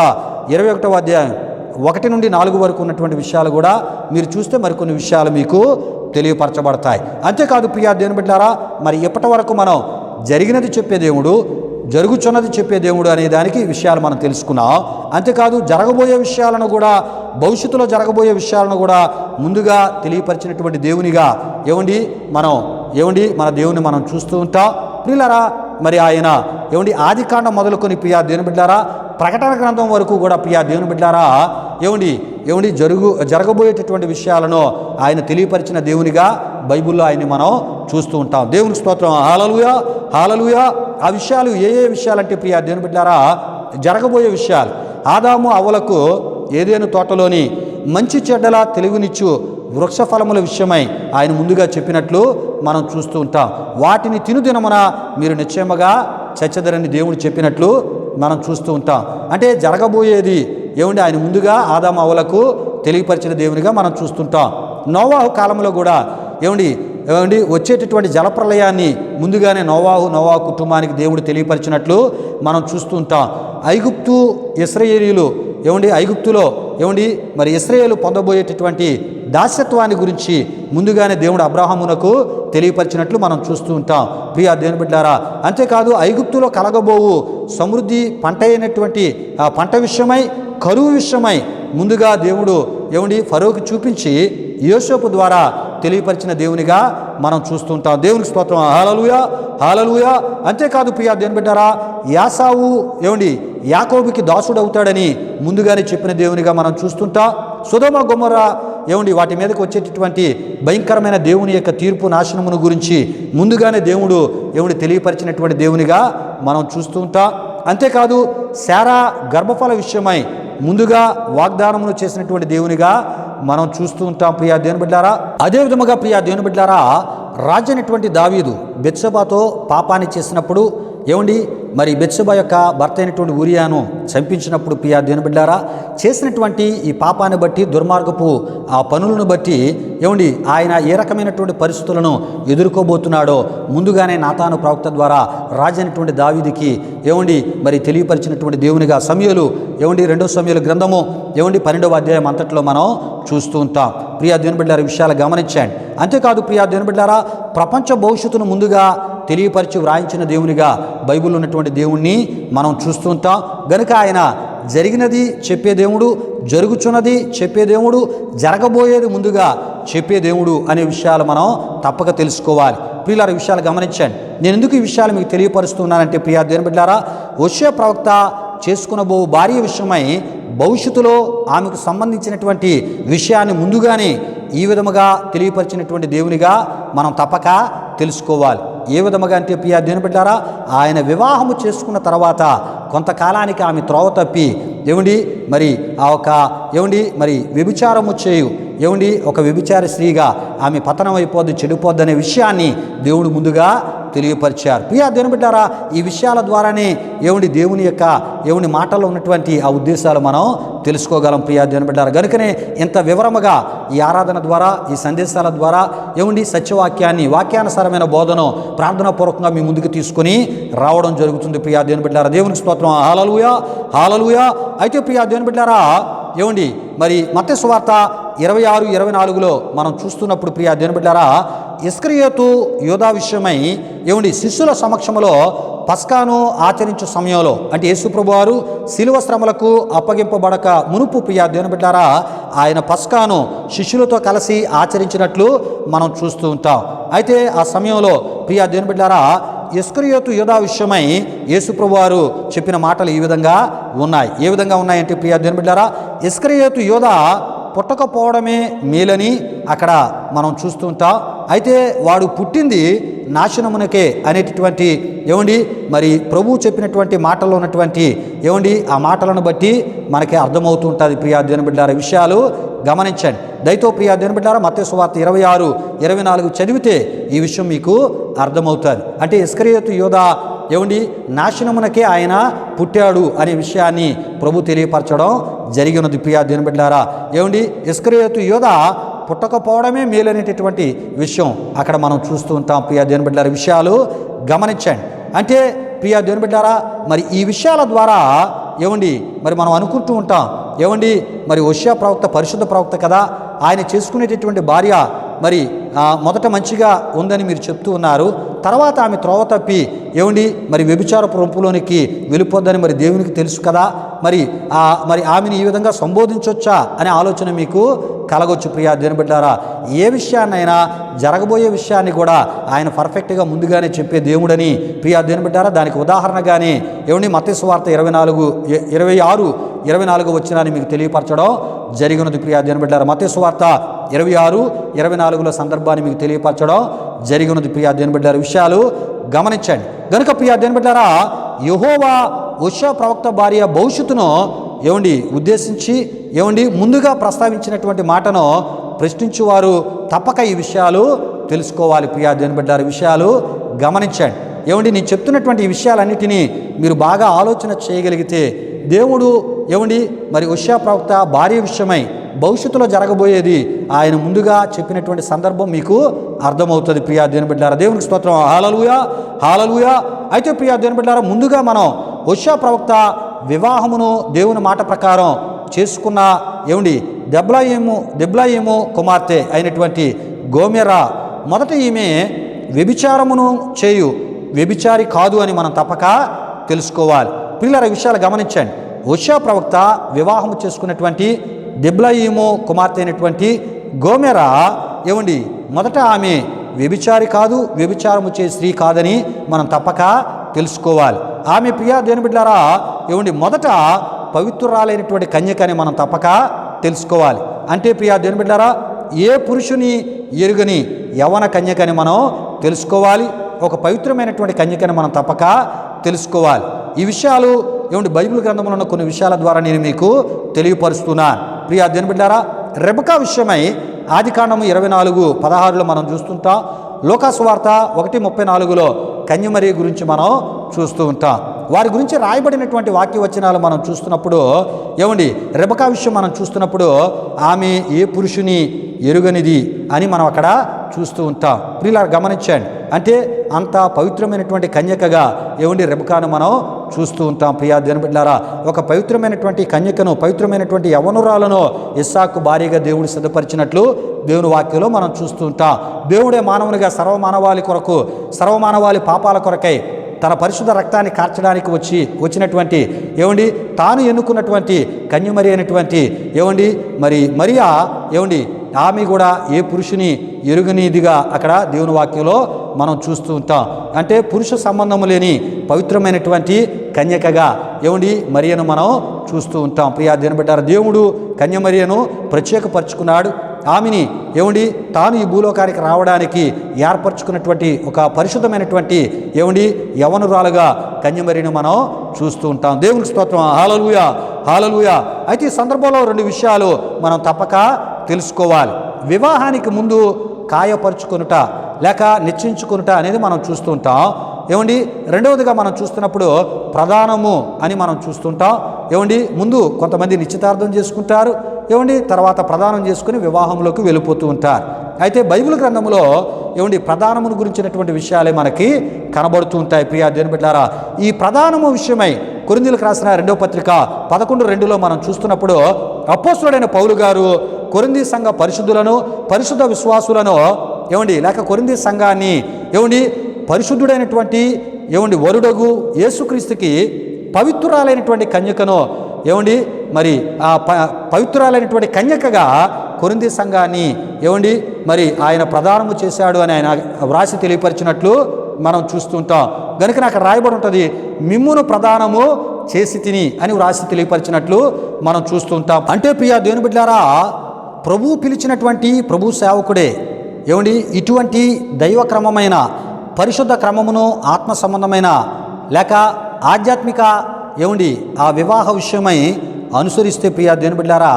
21వ అధ్యాయం 1 నుండి 4 వరకు ఉన్నటువంటి విషయాలు కూడా మీరు చూస్తే మరికొన్ని విషయాలు మీకు తెలియపరచబడతాయి. అంతేకాదు ప్రియా దేవుని బిడ్డలారా మరి ఇప్పటి వరకు మనం జరిగినది చెప్పే దేవుడు, జరుగుచున్నది చెప్పే దేవుడు అనే దానికి విషయాలు మనం తెలుసుకున్నాం. అంతేకాదు జరగబోయే విషయాలను కూడా, భవిష్యత్తులో జరగబోయే విషయాలను కూడా ముందుగా తెలియపరిచినటువంటి దేవునిగా మన దేవుని మనం చూస్తూ ఉంటాం. ప్రియులారా, మరి ఆయన ఆదికాండం మొదలుకొని ప్రియా దేవుని బిడ్డారా, ప్రకటన గ్రంథం వరకు కూడా ప్రియా దేవుని బిడ్డారా జరగబోయేటటువంటి విషయాలను ఆయన తెలియపరిచిన దేవునిగా బైబిల్లో ఆయన్ని మనం చూస్తూ ఉంటాం. దేవునికి స్తోత్రం. హల్లెలూయా, హల్లెలూయా. ఆ విషయాలు ఏ విషయాలంటే ప్రియా దేవుని బిడ్డారా, జరగబోయే విషయాలు. ఆదాము అవ్వలకు ఏదైనా తోటలోని మంచి చెడ్డల తెలివినిచ్చు వృక్ష ఫలముల విషయమై ఆయన ముందుగా చెప్పినట్లు మనం చూస్తూ ఉంటాం. వాటిని తినుదినమున మీరు నిశ్చయముగా చచ్చెదరని దేవుడు చెప్పినట్లు మనం చూస్తూ ఉంటాం. అంటే జరగబోయేది ఆయన ముందుగా ఆదాము అవ్వలకు తెలియపరిచిన దేవునిగా మనం చూస్తుంటాం. నోవాహు కాలంలో కూడా వచ్చేటటువంటి జలప్రలయాన్ని ముందుగానే నోవాహు కుటుంబానికి దేవుడు తెలియపరిచినట్లు మనం చూస్తూ ఉంటాం. ఐగుప్తు ఇశ్రాయేలీయులు ఐగుప్తులో మరి ఇశ్రాయేలు పొందబోయేటటువంటి దాస్యత్వాన్ని గురించి ముందుగానే దేవుడు అబ్రహామునకు తెలియపరిచినట్లు మనం చూస్తూ ఉంటాం. ప్రియా దేవుని బిడ్డారా, అంతేకాదు ఐగుప్తులో కలగబోవు సమృద్ధి పంట అయినటువంటి ఆ పంట విషయమై, కరువు విషయమై ముందుగా దేవుడు ఫరోకి చూపించి యోసేపు ద్వారా తెలియపరిచిన దేవునిగా మనం చూస్తుంటాం. దేవునికి స్తోత్రం. హల్లెలూయా, హల్లెలూయా. అంతేకాదు ప్రియా దేవుని బిడ్డారా, యాసావు యాకోబుకి దాసుడవుతాడని ముందుగానే చెప్పిన దేవునిగా మనం చూస్తుంటాం. సొదొమ గొమొర్రా వాటి మీదకి వచ్చేటటువంటి భయంకరమైన దేవుని యొక్క తీర్పు నాశనమును గురించి ముందుగానే దేవుడు తెలియపరిచినటువంటి దేవునిగా మనం చూస్తూ ఉంటాం. అంతేకాదు శారా గర్భఫల విషయమై ముందుగా వాగ్దానమును చేసినటువంటి దేవునిగా మనం చూస్తూ ఉంటాం. ప్రియా దేవుని బిడ్డారా, అదే విధముగా ప్రియా దేవుని బిడ్డారా, రాజైనటువంటి దావీదు బెత్షెబాతో పాపాన్ని చేసినప్పుడు మరి బెత్షెబా యొక్క భర్త అయినటువంటి ఊరియాను చంపించినప్పుడు ప్రియా దేవుని బిడ్డారా, చేసినటువంటి ఈ పాపాన్ని బట్టి, దుర్మార్గపు ఆ పనులను బట్టి ఆయన ఏ రకమైనటువంటి పరిస్థితులను ఎదుర్కోబోతున్నాడో ముందుగానే నాతాను ప్రవక్త ద్వారా రాజైనటువంటి దావీదుకి మరి తెలియపరిచినటువంటి దేవునిగా సమూయేలు 2వ సమూయేలు గ్రంథము 12వ అధ్యాయం అంతట్లో మనం చూస్తూ ఉంటాం. ప్రియా దేవుని బిడ్డారా, విషయాలు గమనించండి. అంతేకాదు ప్రియా దేవుని బిడ్డారా, ప్రపంచ భవిష్యత్తును ముందుగా తెలియపరిచి వ్రాయించిన దేవునిగా బైబిల్లో ఉన్నటువంటి దేవుణ్ణి మనం చూస్తూ ఉంటాం. గనుక ఆయన జరిగినది చెప్పే దేవుడు, జరుగుచున్నది చెప్పే దేవుడు, జరగబోయేది ముందుగా చెప్పే దేవుడు అనే విషయాలు మనం తప్పక తెలుసుకోవాలి. ప్రియులారా, విషయాలు గమనించండి. నేను ఎందుకు ఈ విషయాలు మీకు తెలియపరుస్తున్నానంటే ప్రియా దేవుని బిడ్డారా, హోషేయ ప్రవక్త చేసుకునబో భార్య విషయమై భవిష్యత్తులో ఆమెకు సంబంధించినటువంటి విషయాన్ని ముందుగానే ఈ విధముగా తెలియపరిచినటువంటి దేవునిగా మనం తప్పక తెలుసుకోవాలి. ఏ విధముగా అంటే ప్రియా దేవుని బిడ్డారా, ఆయన వివాహము చేసుకున్న తర్వాత కొంతకాలానికి ఆమె త్రోవ తప్పి మరి వ్యభిచారము చేయు ఒక వ్యభిచార స్త్రీగా ఆమె పతనం అయిపోద్ది, చెడిపోద్ది అనే విషయాన్ని దేవుడు ముందుగా తెలియపరిచారు. ప్రియా దేవుని బిడ్డారా, ఈ విషయాల ద్వారానే దేవుని యొక్క మాటల్లో ఉన్నటువంటి ఆ ఉద్దేశాలు మనం తెలుసుకోగలం. ప్రియా దేవుని బిడ్డారా, కనుకనే ఇంత వివరముగా ఈ ఆరాధన ద్వారా, ఈ సందేశాల ద్వారా సత్యవాక్యాన్ని, వాక్యానుసారమైన బోధను ప్రార్థనాపూర్వకంగా మీ ముందుకు తీసుకొని రావడం జరుగుతుంది. ప్రియా దేవుని బిడ్డారా, దేవునికి స్తోత్రం. హల్లెలూయా, హల్లెలూయా. అయితే ప్రియా దేవుని బిడ్డారా, మరి మత్తయి సువార్త 26-24లో మనం చూస్తున్నప్పుడు ప్రియా దేవుని బిడ్డారా, ఇస్కరియోతు యోధా విషయమై శిష్యుల సమక్షంలో పస్కాను ఆచరించే సమయంలో, అంటే యేసుప్రభు వారు శిలువ శ్రమలకు అప్పగింపబడక మునుపు ప్రియా దేవుని బిడ్డారా, ఆయన పస్కాను శిష్యులతో కలిసి ఆచరించినట్లు మనం చూస్తూ ఉంటాం. అయితే ఆ సమయంలో ప్రియా దేవుని బిడ్డారా, ఇస్కరియోతు యోధా విషయమై యేసుప్రభు వారు చెప్పిన మాటలు ఈ విధంగా ఉన్నాయి. ఏ విధంగా ఉన్నాయంటే ప్రియా దేవుని బిడ్డారా, ఇస్కరియోతు యోధా పుట్టకపోవడమే మేలని అక్కడ మనం చూస్తూ ఉంటాం. అయితే వాడు పుట్టింది నాశనమునకే అనేటటువంటి మరి ప్రభువు చెప్పినటువంటి మాటల్లో ఉన్నటువంటి ఆ మాటలను బట్టి మనకి అర్థమవుతూ ఉంటుంది. ప్రియా దేవుని బిడ్డారా, విషయాలు గమనించండి. దయతో ప్రియా దేవుని బిడ్డారా, మత్తయి సువార్త 26-24 చదివితే ఈ విషయం మీకు అర్థమవుతుంది. అంటే ఇస్కరియోతు యోధా నాశనమునకే ఆయన పుట్టాడు అనే విషయాన్ని ప్రభు తెలియపరచడం జరిగినది. ప్రియా దేవుని బిడ్డారా, ఇస్కరియోతు యోధా పుట్టకపోవడమే మేలనేటటువంటి విషయం అక్కడ మనం చూస్తూ ఉంటాం. ప్రియా దేవుని బిడ్డారా, విషయాలు గమనించండి. అంటే ప్రియా దేవుని బిడ్డారా, మరి ఈ విషయాల ద్వారా మరి మనం అనుకుంటూ ఉంటాం మరి హోషేయ ప్రవక్త పరిశుద్ధ ప్రవక్త కదా, ఆయన చేసుకునేటటువంటి భార్య మరి మొదట మంచిగా ఉందని మీరు చెప్తూ ఉన్నారు, తర్వాత ఆమె త్రోవ తప్పి ఏమండి మరి వ్యభిచారపు రొంపులోనికి వెళ్ళిపోద్దని మరి దేవునికి తెలుసు కదా, మరి ఆమెను ఈ విధంగా సంబోధించవచ్చా అనే ఆలోచన మీకు కలగొచ్చు. ప్రియా దేవుని బిడ్డలారా, ఏ విషయాన్నైనా జరగబోయే విషయాన్ని కూడా ఆయన పర్ఫెక్ట్గా ముందుగానే చెప్పే దేవుడని ప్రియా దేవుని బిడ్డలారా, దానికి ఉదాహరణగానే ఏమండి మత్తయి సువార్త 26-24 వచనాన్ని మీకు తెలియపరచడం జరిగినది. ప్రియా దేవుని బిడ్డలారా, మత్తయి సువార్త 26-24 సందర్భాన్ని మీకు తెలియపరచడం జరిగినది. ప్రియా దేవుని బిడ్డలారా, విషయాలు గమనించండి. గనుక ప్రియా దేవుని బిడ్డలారా, యెహోవా హోషేయ ప్రవక్త భార్య భవిష్యత్తును ఏమండి ఉద్దేశించి ఏమండి ముందుగా ప్రస్తావించినటువంటి మాటను ప్రశ్నించేవారు తప్పక ఈ విషయాలు తెలుసుకోవాలి. ప్రియా దేవుని బిడ్డలారా, విషయాలు గమనించండి. ఏమండి నేను చెప్తున్నటువంటి ఈ విషయాలన్నిటినీ మీరు బాగా ఆలోచన చేయగలిగితే దేవుడు ఏమండి మరి హోషేయ ప్రవక్త భార్య విషయమై భవిష్యత్తులో జరగబోయేది ఆయన ముందుగా చెప్పినటువంటి సందర్భం మీకు అర్థమవుతుంది. ప్రియా దేవుని బిడ్డలారా, దేవునికి స్తోత్రం. హల్లెలూయా, హల్లెలూయా. అయితే ప్రియా దేవుని బిడ్డలారా, ముందుగా మనం హోషేయ ప్రవక్త వివాహమును దేవుని మాట ప్రకారం చేసుకున్న ఏమండి దెబ్లాయిము కుమార్తె అయినటువంటి గోమెరా, మొదట ఈమె వ్యభిచారమును చేయు వ్యభిచారి కాదు అని మనం తప్పక తెలుసుకోవాలి. పిల్లల విషయాలు గమనించండి. హోషేయ ప్రవక్త వివాహము చేసుకున్నటువంటి దెబ్లాయిము కుమార్తె అయినటువంటి గోమెరా ఏమండి మొదట ఆమె వ్యభిచారి కాదు, వ్యభిచారము చే స్త్రీ కాదని మనం తప్పక తెలుసుకోవాలి. ఆమె ప్రియా దేవుని బిడ్డలారా ఏమండి మొదట పవిత్రురాలైనటువంటి కన్యకని మనం తప్పక తెలుసుకోవాలి. అంటే ప్రియా దేవుని బిడ్డలారా, ఏ పురుషుని ఎరుగని యవ్వన కన్యకని మనం తెలుసుకోవాలి, ఒక పవిత్రమైనటువంటి కన్యకని మనం తప్పక తెలుసుకోవాలి. ఈ విషయాలు ఏమంటే బైబిల్ గ్రంథంలో ఉన్న కొన్ని విషయాల ద్వారా నేను మీకు తెలియపరుస్తున్నాను. ప్రియా దేవుని బిడ్డలారా, రెబెకా విషయమై ఆదికాండము 24:16 మనం చూస్తుంటాం. లూకాసు వార్త 1:34 కన్యమరి గురించి మనం చూస్తూ ఉంటాం. వారి గురించి రాయబడినటువంటి వాక్య వచనాలు మనం చూస్తున్నప్పుడు ఏమండి రెబెకా విషయం మనం చూస్తున్నప్పుడు ఆమె ఏ పురుషుని ఎరుగనిది అని మనం అక్కడ చూస్తూ ఉంటాం. ప్రియులారా గమనించండి. అంటే అంత పవిత్రమైనటువంటి కన్యకగా ఏమండి రెబెకాను మనం చూస్తూ ఉంటాం. ప్రియా దేవుని బిడ్డలారా, ఒక పవిత్రమైనటువంటి కన్యకను, పవిత్రమైనటువంటి యవ్వనురాలను ఇస్సాకు భార్యగా దేవుడు సిద్ధపరిచినట్లు దేవుని వాక్యంలో మనం చూస్తూ ఉంటాం. దేవుడే మానవునిగా సర్వమానవాళి పాపాల కొరకై తన పరిశుద్ధ రక్తాన్ని కార్చడానికి వచ్చినటువంటి ఏమండి తాను ఎన్నుకున్నటువంటి కన్యమరి అయినటువంటి ఏమండి మరి మరియా ఏమండి ఆమె కూడా ఏ పురుషుని ఎరుగనిదిగా అక్కడ దేవుని వాక్యంలో మనం చూస్తూ ఉంటాం. అంటే పురుష సంబంధము లేని పవిత్రమైనటువంటి కన్యకగా ఏమండి మరియను మనం చూస్తూ ఉంటాం. ప్రియా దేవుని బిడ్డలారా, దేవుడు కన్యమరియను ప్రత్యేకపరుచుకున్నాడు. ఆమెని ఏమండి తాను ఈ భూలోకానికి రావడానికి ఏర్పరచుకున్నటువంటి ఒక పరిశుద్ధమైనటువంటి ఏమండి యవ్వనురాలుగా కన్యమరిని మనం చూస్తూ ఉంటాం. దేవునికి స్తోత్రం. హల్లెలూయా, హల్లెలూయా. అయితే ఈ సందర్భంలో 2 విషయాలు మనం తప్పక తెలుసుకోవాలి. వివాహానికి ముందు కాయపరుచుకొనుట లేక నిశ్చయించుకొనుట అనేది మనం చూస్తూ ఉంటాం. ఏమండి రెండవదిగా మనం చూస్తున్నప్పుడు ప్రధానము అని మనం చూస్తుంటాం. ఏమండి ముందు కొంతమంది నిశ్చితార్థం చేసుకుంటారు, ఏమండి తర్వాత ప్రదానం చేసుకుని వివాహంలోకి వెళ్ళిపోతూ ఉంటారు. అయితే బైబిల్ గ్రంథంలో ఏమండి ప్రధానమును గురించినటువంటి విషయాలే మనకి కనబడుతూ ఉంటాయి. ప్రియా దేవుని బిడ్డలారా, ఈ ప్రధానము విషయమై కొరింథీయులకు రాసిన 2వ పత్రిక 11:2 మనం చూస్తున్నప్పుడు అపోస్తలుడైన పౌలు గారు కొరింథీ సంఘ పరిశుద్ధులను, పరిశుద్ధ విశ్వాసులను ఏమండి లేక కొరింథీ సంఘాన్ని ఏమండి పరిశుద్ధుడైనటువంటి ఏమండి వరుడగు యేసుక్రీస్తుకి పవిత్రురాలైనటువంటి కన్యకను ఏమండి మరి ఆ పవిత్రురాలైనటువంటి కన్యకగా కొరింథీ సంఘాన్ని ఏమండి మరి ఆయన ప్రదానము చేశాడు అని ఆయన వ్రాసి తెలియపరిచినట్లు మనం చూస్తుంటాం. గనుక నాకు రాయబడి ఉంటుంది, మిమ్మును ప్రదానము చేసి తిని అని వ్రాసి తెలియపరిచినట్లు మనం చూస్తుంటాం. అంటే ప్రియా దేవుని బిడ్డలారా, ప్రభువు పిలిచినటువంటి ప్రభు సేవకుడే ఏమండి ఇటువంటి దైవక్రమమైన పరిశుద్ధ క్రమమును ఆత్మ సంబంధమైన లేక ఆధ్యాత్మిక ఏమండి ఆ వివాహ విషయమై అనుసరిస్తే ప్రియా దేవుని బిడ్డలారా,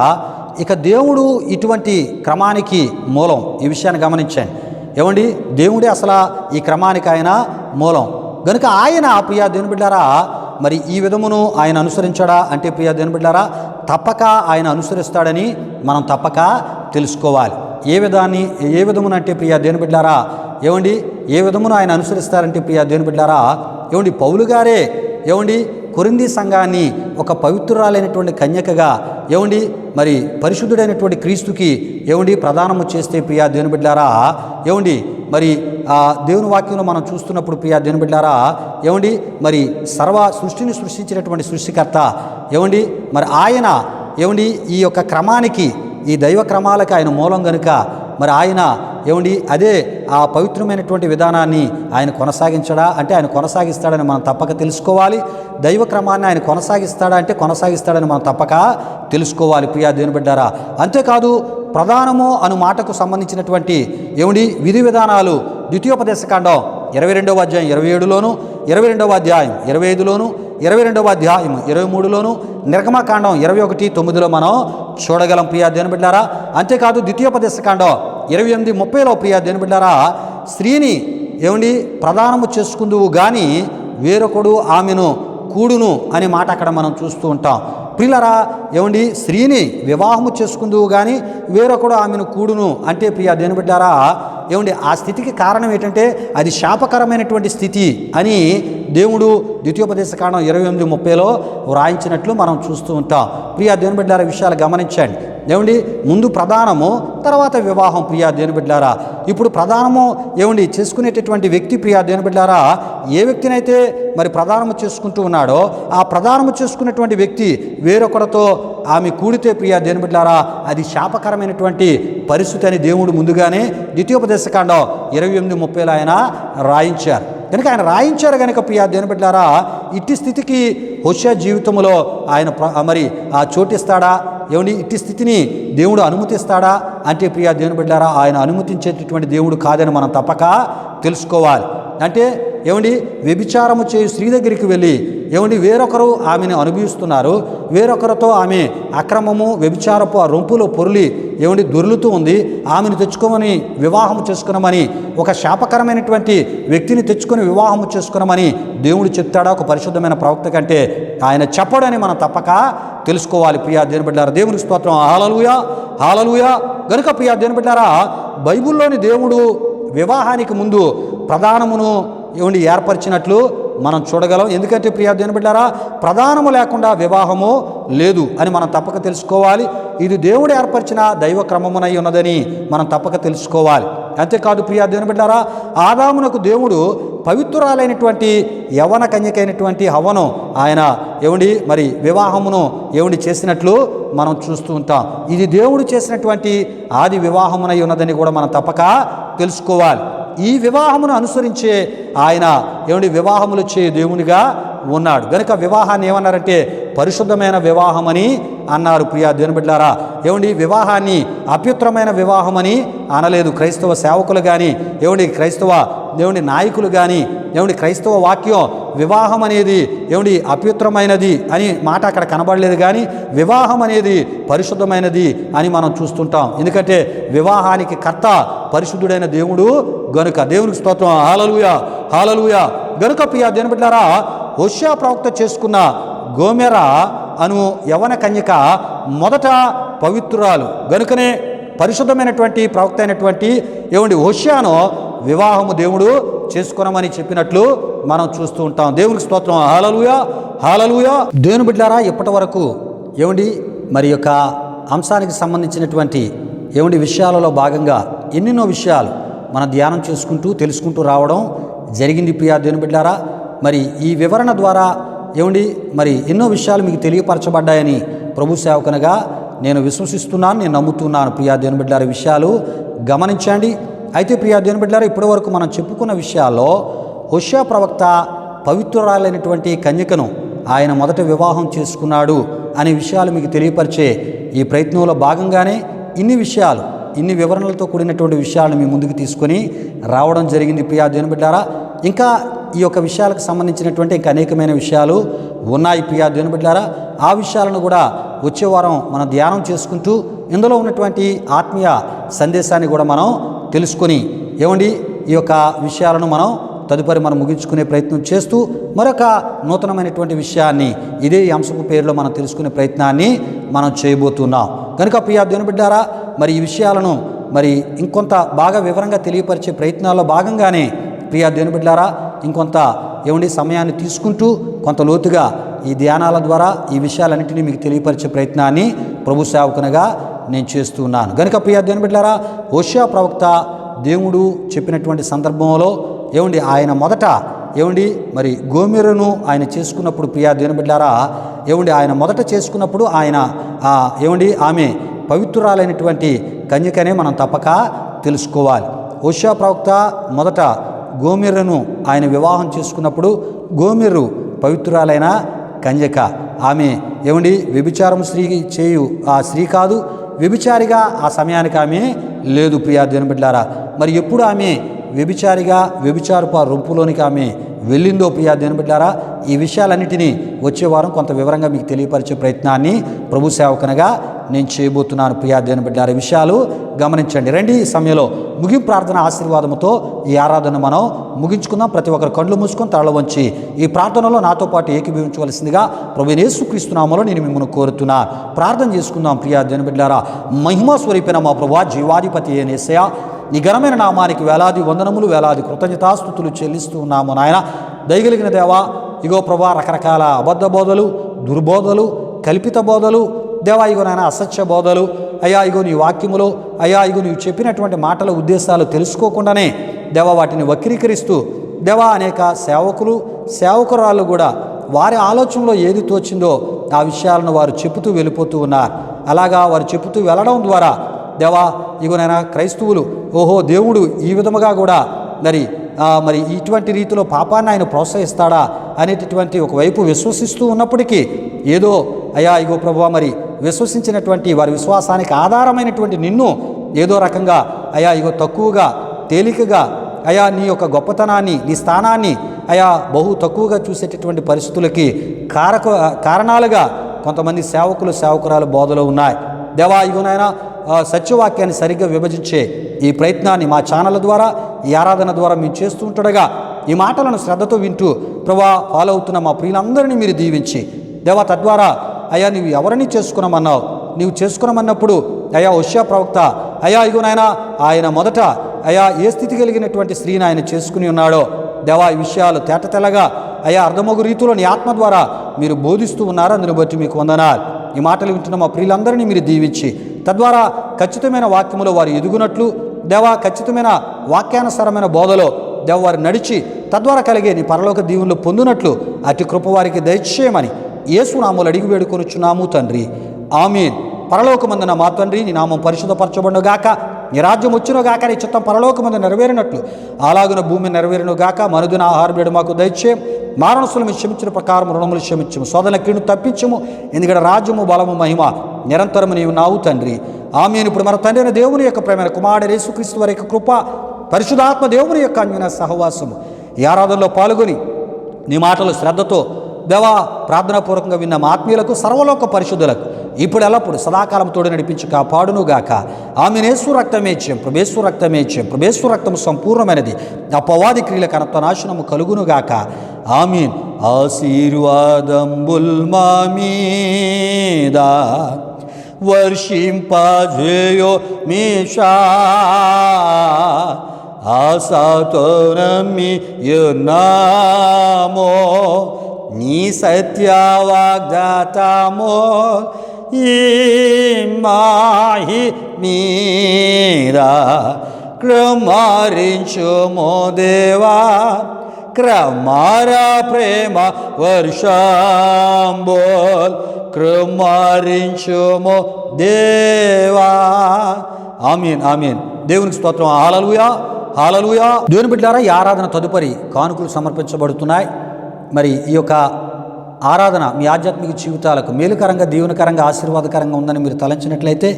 ఇక దేవుడు ఇటువంటి క్రమానికి మూలం. ఈ విషయాన్ని గమనించండి. ఏమండి దేవుడే అసలు ఈ క్రమానికి ఆయన మూలం. కనుక ఆయన ప్రియా దేవుని బిడ్డలారా మరి ఈ విధమును ఆయన అనుసరించాడా అంటే ప్రియా దేవుని బిడ్డలారా తప్పక ఆయన అనుసరిస్తాడని మనం తప్పక తెలుసుకోవాలి. ఏ విధమునంటే ప్రియా దేవుని బిడ్డలారా ఏమండి ఏ విధమును ఆయన అనుసరిస్తారంటే ప్రియా దేవుని బిడ్డలారా ఏమండి పౌలు గారే ఏమండి కొరింథీ సంఘాన్ని ఒక పవిత్రురాలైనటువంటి కన్యకగా ఏమండి మరి పరిశుద్ధుడైనటువంటి క్రీస్తుకి ఏమండి ప్రదానము చేస్తే ప్రియా దేవుని బిడ్డలారా ఏమండి మరి దేవుని వాక్యంలో మనం చూస్తున్నప్పుడు ప్రియా దేవుని బిడ్డలారా ఏమండి మరి సృష్టిని సృష్టించినటువంటి సృష్టికర్త ఏమండి మరి ఆయన ఏమండి ఈ యొక్క క్రమానికి ఈ దైవ క్రమాలకు ఆయన మూలం గనుక మరి ఆయన ఏమండి అదే ఆ పవిత్రమైనటువంటి విధానాన్ని ఆయన కొనసాగించడా అంటే ఆయన కొనసాగిస్తాడని మనం తప్పక తెలుసుకోవాలి. దైవ క్రమాన్ని ఆయన కొనసాగిస్తాడా అంటే కొనసాగిస్తాడని మనం తప్పక తెలుసుకోవాలి ప్రియా దేవుని బిడ్డారా. అంతేకాదు ప్రధానము అను మాటకు సంబంధించినటువంటి ఏమిటి విధి విధానాలు ద్వితీయోపదేశకాండం 22వ అధ్యాయం 27లోను 22వ అధ్యాయం 25లోను 22వ అధ్యాయం 23లోను నిర్గమకాండం 21:9లో మనం చూడగలం ప్రియా దేవుని బిడ్డారా. అంతేకాదు ద్వితీయోపదేశకాండం 28:30లో ప్రియా దేవుని బిడ్డారా స్త్రీని ఏమండి ప్రదానము చేసుకుందువు కానీ వేరొకడు ఆమెను కూడును అనే మాట అక్కడ మనం చూస్తూ ఉంటాం. ప్రియులరా ఏమండి స్త్రీని వివాహము చేసుకుందువు కానీ వేరొకడు ఆమెను కూడును అంటే ప్రియా దేవుని బిడ్డారా ఏమండి ఆ స్థితికి కారణం ఏంటంటే అది శాపకరమైనటువంటి స్థితి అని దేవుడు ద్వితీయోపదేశకాండం 28:30లో వ్రాయించినట్లు మనం చూస్తూ ఉంటాం. ప్రియా దేవుని బిడ్డారా విషయాలు గమనించండి. ఏమండి ముందు ప్రధానము తర్వాత వివాహం ప్రియా దేవుని బిడ్డారా. ఇప్పుడు ప్రధానము ఏమండి చేసుకునేటటువంటి వ్యక్తి ప్రియా దేవుని బిడ్డారా ఏ వ్యక్తినైతే మరి ప్రధానము చేసుకుంటూ ఉన్నాడో ఆ ప్రధానము చేసుకున్నటువంటి వ్యక్తి వేరొకరితో ఆమె కూడితే ప్రియా దేవుని బిడ్డారా అది శాపకరమైనటువంటి పరిస్థితి అని దేవుడు ముందుగానే ద్వితీయోపదేశకాండం 28:30లో ఆయన రాయించారు. కనుక ఆయన రాయించారు కనుక ప్రియా దేవుని బిడ్డారా ఇట్టి స్థితికి హోషేయ జీవితంలో ఆయన మరి ఆ చోటిస్తాడా ఏమండి ఇట్టి స్థితిని దేవుడు అనుమతిస్తాడా అంటే ప్రియా దేవుని బిడ్డారా ఆయన అనుమతించేటటువంటి దేవుడు కాదని మనం తప్పక తెలుసుకోవాలి. అంటే ఏమండి వ్యభిచారము చేయు స్త్రీ దగ్గరికి వెళ్ళి ఏమండి వేరొకరు ఆమెను అనుభవిస్తున్నారు, వేరొకరితో ఆమె అక్రమము వ్యభిచారపు ఆ రొంపులో పొరులి ఏమండి దొర్లుతూ ఉంది, ఆమెను తెచ్చుకోమని వివాహం చేసుకున్నామని ఒక శాపకరమైనటువంటి వ్యక్తిని తెచ్చుకొని వివాహం చేసుకున్నామని దేవుడు చెప్తాడా ఒక పరిశుద్ధమైన ప్రవక్త కంటే? ఆయన చెప్పడని మనం తప్పక తెలుసుకోవాలి ప్రియా దేవుని బిడ్డారా. దేవునికి స్తోత్రం. హల్లెలూయా హల్లెలూయా. గనుక ప్రియా దేవుని బిడ్డారా బైబిల్లోని దేవుడు వివాహానికి ముందు ప్రధానమును ఏమండి ఏర్పరిచినట్లు మనం చూడగలం. ఎందుకంటే ప్రియా దేవుని బిడ్డారా ప్రధానము లేకుండా వివాహము లేదు అని మనం తప్పక తెలుసుకోవాలి. ఇది దేవుడు ఏర్పరిచిన దైవ క్రమమునై ఉన్నదని మనం తప్పక తెలుసుకోవాలి. అంతేకాదు ప్రియా దేవుని బిడ్డారా ఆదామునకు దేవుడు పవిత్రురాలైనటువంటి యవ్వన కన్యకైనటువంటి హవ్వను ఆయన ఏమండి మరి వివాహమును ఏమండి చేసినట్లు మనం చూస్తూ ఉంటాం. ఇది దేవుడు చేసినటువంటి ఆది వివాహమునై ఉన్నదని కూడా మనం తప్పక తెలుసుకోవాలి. ఈ వివాహమును అనుసరించే ఆయన ఏమండి వివాహములు చేయు దేవునిగా ఉన్నాడు. గనుక వివాహాన్ని ఏమన్నారంటే పరిశుద్ధమైన వివాహమని అన్నారు ప్రియా దేవుని బిడ్డలారా. ఏమండి వివాహాన్ని అప్యుత్తరమైన వివాహమని అనలేదు క్రైస్తవ సేవకులు కానీ ఏమండి క్రైస్తవ దేవుని నాయకులు కానీ ఏమండి క్రైస్తవ వాక్యం వివాహం అనేది ఏమండి అప్యుత్తరమైనది అని మాట అక్కడ కనబడలేదు, కానీ వివాహం అనేది పరిశుద్ధమైనది అని మనం చూస్తుంటాం. ఎందుకంటే వివాహానికి కర్త పరిశుద్ధుడైన దేవుడు గనుక. దేవునికి స్తోత్రం. హల్లెలూయా హల్లెలూయా. గనుక ప్రియా దేవుని బిడ్డలారా హోషేయ ప్రవక్త చేసుకున్న గోమెర అను యవ్వన కన్యక మొదట పవిత్రురాలు గనుకనే పరిశుద్ధమైనటువంటి ప్రవక్త అయినటువంటి ఏమండి హోషేయను వివాహము దేవుడు చేసుకున్నామని చెప్పినట్లు మనం చూస్తూ ఉంటాం. దేవునికి స్తోత్రం. హల్లెలూయా హల్లెలూయా. దేవుని బిడ్డలారా ఇప్పటి వరకు ఏమండి మరి యొక్క అంశానికి సంబంధించినటువంటి ఏమండి విషయాలలో భాగంగా ఎన్నెన్నో విషయాలు మనం ధ్యానం చేసుకుంటూ తెలుసుకుంటూ రావడం జరిగింది ప్రియా దేవుని బిడ్డలారా. మరి ఈ వివరణ ద్వారా ఏమండి మరి ఎన్నో విషయాలు మీకు తెలియపరచబడ్డాయని ప్రభు సేవకునిగా నేను విశ్వసిస్తున్నాను, నేను నమ్ముతున్నాను ప్రియా దేవుని బిడ్డలారా. విషయాలు గమనించండి. అయితే ప్రియా దేవుని బిడ్డలారా ఇప్పటి వరకు మనం చెప్పుకున్న విషయాల్లో హోషేయ ప్రవక్త పవిత్రురాలైనటువంటి కన్యకను ఆయన మొదట వివాహం చేసుకున్నాడు అనే విషయాలు మీకు తెలియపరిచే ఈ ప్రయత్నంలో భాగంగానే ఇన్ని వివరణలతో కూడినటువంటి విషయాలను మీ ముందుకు తీసుకొని రావడం జరిగింది ప్రియా దేవుని బిడ్డలారా. ఇంకా ఈ యొక్క విషయాలకు సంబంధించినటువంటి ఇంకా అనేకమైన విషయాలు ఉన్నాయి ప్రియా దేవుని బిడ్డలారా. ఆ విషయాలను కూడా వచ్చే వారం మనం ధ్యానం చేసుకుంటూ ఇందులో ఉన్నటువంటి ఆత్మీయ సందేశాన్ని కూడా మనం తెలుసుకొని ఏమండి ఈ యొక్క విషయాలను మనం తదుపరి మనం ముగించుకునే ప్రయత్నం చేస్తూ మరొక నూతనమైనటువంటి విషయాన్ని ఇదే అంశపు పేరులో మనం తెలుసుకునే ప్రయత్నాన్ని మనం చేయబోతున్నాం. కనుక ప్రియా దేవుని బిడ్డలారా మరి ఈ విషయాలను మరి ఇంకొంత బాగా వివరంగా తెలియపరిచే ప్రయత్నాల్లో భాగంగానే ప్రియా దేవుని బిడ్డలారా ఇంకొంత ఏమండి సమయాన్ని తీసుకుంటూ కొంత లోతుగా ఈ ధ్యానాల ద్వారా ఈ విషయాలన్నింటినీ మీకు తెలియపరిచే ప్రయత్నాన్ని ప్రభు సేవకునిగా నేను చేస్తూ ఉన్నాను. కనుక ప్రియ దేవుని బిడ్డలారా, హోషేయ ప్రవక్త దేవుడు చెప్పినటువంటి సందర్భంలో ఆయన మొదట మరి గోమెరును ఆయన చేసుకున్నప్పుడు, ప్రియా దేవుని బిడ్డలారా, ఆయన మొదట చేసుకున్నప్పుడు ఆయన ఆమె పవిత్రురాలైనటువంటి కన్యకనే మనం తప్పక తెలుసుకోవాలి. హోషేయ ప్రవక్త మొదట గోమెరును ఆయన వివాహం చేసుకున్నప్పుడు గోమెరు పవిత్రురాలైన కన్యక. ఆమె వ్యభిచారం చేయు ఆ స్త్రీ కాదు, వ్యభిచారిగా ఆ సమయానికి ఆమె లేదు. ప్రియా దేవుని బిడ్డలారా, మరి ఎప్పుడు ఆమె వ్యభిచారపు రొంపులోనికి ఆమె వెళ్ళిందో ప్రియా దేవుని బిడ్డలారా, ఈ విషయాలన్నిటినీ వచ్చే వారం కొంత వివరంగా మీకు తెలియపరిచే ప్రయత్నాన్ని ప్రభు సేవకునిగా నేను చేయబోతున్నాను. ప్రియా దేవుని బిడ్డలారా, ఈ విషయాలు గమనించండి. రండి, ఈ సమయంలో ముగింపు ప్రార్థన ఆశీర్వాదంతో ఈ ఆరాధన మనం ముగించుకుందాం. ప్రతి ఒక్కరు కళ్ళు మూసుకొని తరల వంచి ఈ ప్రార్థనలో నాతో పాటు ఏకీభవించవలసిందిగా ప్రభువైన యేసుక్రీస్తు నామములో నేను మిమ్మల్ని కోరుతున్నా. ప్రార్థన చేసుకుందాం. ప్రియా దేవుని బిడ్డలారా, మహిమా స్వరూపైన మా ప్రభువా, జీవాధిపతి అయిన యేసయ్యా, నీ ఘనమైన నామానికి వేలాది వందనములు, వేలాది కృతజ్ఞతాస్తుతులు చెల్లిస్తూ ఉన్నాము నాయన. దయగలిగిన దేవా, ఇగో ప్రభా, రకరకాల అబద్ధ బోధలు, దుర్బోధలు, కల్పిత బోధలు, దేవా ఇగో నాయన అసత్య బోధలు, అయ్యా ఇగో నీ వాక్యములో, అయ్యా ఇగో నీవు చెప్పినటువంటి మాటల ఉద్దేశాలు తెలుసుకోకుండానే దేవా వాటిని వక్రీకరిస్తూ దేవా అనేక సేవకురాళ్ళు కూడా వారి ఆలోచనలో ఏది తోచిందో ఆ విషయాలను వారు చెబుతూ వెళ్ళిపోతూ ఉన్నారు. అలాగా వారు చెబుతూ వెళ్ళడం ద్వారా దేవా ఇగోనైనా క్రైస్తవులు దేవుడు ఈ విధముగా కూడా మరి ఇటువంటి రీతిలో పాపాన్ని ఆయన ప్రోత్సహిస్తాడా అనేటటువంటి ఒకవైపు విశ్వసిస్తూ ఉన్నప్పటికీ ఏదో అయ్యా ఇగో ప్రభువా, మరి విశ్వసించినటువంటి వారి విశ్వాసానికి ఆధారమైనటువంటి నిన్ను ఏదో రకంగా అయ్యా ఇగో తక్కువగా, తేలికగా అయ్యా నీ యొక్క గొప్పతనాన్ని, నీ స్థానాన్ని అయ్యా బహు తక్కువగా చూసేటటువంటి పరిస్థితులకి కారణాలుగా కొంతమంది సేవకురాలు బోధలో ఉన్నాయి. దేవా ఇగోనైనా సత్యవాక్యాన్ని సరిగ్గా విభజించే ఈ ప్రయత్నాన్ని మా ఛానల్ ద్వారా, ఈ ఆరాధన ద్వారా మేము చేస్తూ ఉంటుండగా ఈ మాటలను శ్రద్ధతో వింటూ ప్రభా ఫాలో అవుతున్న మా ప్రియులందరినీ మీరు దీవించి దేవా, తద్వారా అయ్యా నీవు ఎవరిని చేసుకున్నామన్నావు, నీవు చేసుకున్నామన్నప్పుడు అయ్యా హోషేయ ప్రవక్త అయ్యా ఇగోనైనా ఆయన మొదట అయ్యా ఏ స్థితి కలిగినటువంటి స్త్రీని ఆయన చేసుకుని ఉన్నాడో దేవా, ఈ విషయాలు తేటతెల్లగా అయ్యా అర్థమగు రీతిలో నీ ఆత్మ ద్వారా మీరు బోధిస్తూ ఉన్నారు. అందుని బట్టి మీకు వందనాలు. ఈ మాటలు వింటున్న మా ప్రియులందరినీ మీరు దీవించి తద్వారా ఖచ్చితమైన వాక్యములో వారు ఎదుగునట్లు దేవా, ఖచ్చితమైన వాక్యానుసారమైన బోధలో దేవ వారు నడిచి తద్వారా కలిగే నీ పరలోక దీవుల్లో పొందినట్లు అతి కృప వారికి దయచేయమని యేసు నామములో అడిగి వేడుకొనుచున్నాము తండ్రి, ఆమేన్. పరలోకమందున మా తండ్రి, నీ నామం పరిశుద్ధపరచబడునుగాక, నీ రాజ్యం వచ్చునుగాక, నీ చిత్తం పరలోకమందు నెరవేరినట్లు అలాగున భూమి నెరవేరునుగాక. మనుదిన ఆహారబేడు మాకు దయచేయం, మారణసులు మీరు క్షమించిన ప్రకారం రుణములు క్షమించము, శోధన కీడు తప్పించము, ఎందుకంటే రాజ్యము, బలము, మహిమ నిరంతరము నీవు నావు తండ్రి, ఆమేన్. ఇప్పుడు మన తండ్రి అయిన దేవుని యొక్క ప్రేమైన కుమారుడు యేసుక్రీస్తు వారి యొక్క కృప, పరిశుద్ధాత్మ దేవుని యొక్క అన్యోన్య సహవాసము ఈ ఆరాధనలో పాల్గొని నీ మాటలు శ్రద్ధతో దేవా ప్రార్థనాపూర్వకంగా విన్న మా ఆత్మీయులకు, సర్వలోక పరిశుద్ధులకు ఇప్పుడు ఎల్లప్పుడు సదాకాలం తోడు నడిపించి కాపాడునుగాక. ఆమేన్. యేసు రక్తమేచ్యం, ప్రభేశ్వర రక్తమేచ్యం, ప్రభేశ్వర రక్తము సంపూర్ణమైనది, అపవాది క్రియలకు అనంత నాశనము కలుగునుగాక. ఆమేన్. ఆశీర్వాదంబుల్ మా మీద వర్షింపజేయో మీషా, ఆశతో నమ్మియున్నామో నీ సత్య వాగ్దాతమో ఈ మాహి మీద కృమారించుమో దేవా, క్రమార ప్రేమ వర్షంబోల్ కృమారించుమో దేవా. ఆమేన్, ఆమేన్. దేవునికి స్తోత్రం. హల్లెలూయా, హల్లెలూయా. దేవుని బిడ్డలారా, ఈ ఆరాధన తదుపరి కానుకలు సమర్పించబడుతున్నాయి. మరి ఈ యొక్క ఆరాధన మీ ఆధ్యాత్మిక జీవితాలకు మేలుకరంగా, దీవెనకరంగా, ఆశీర్వాదకరంగా ఉందని మీరు తలంచినట్లయితే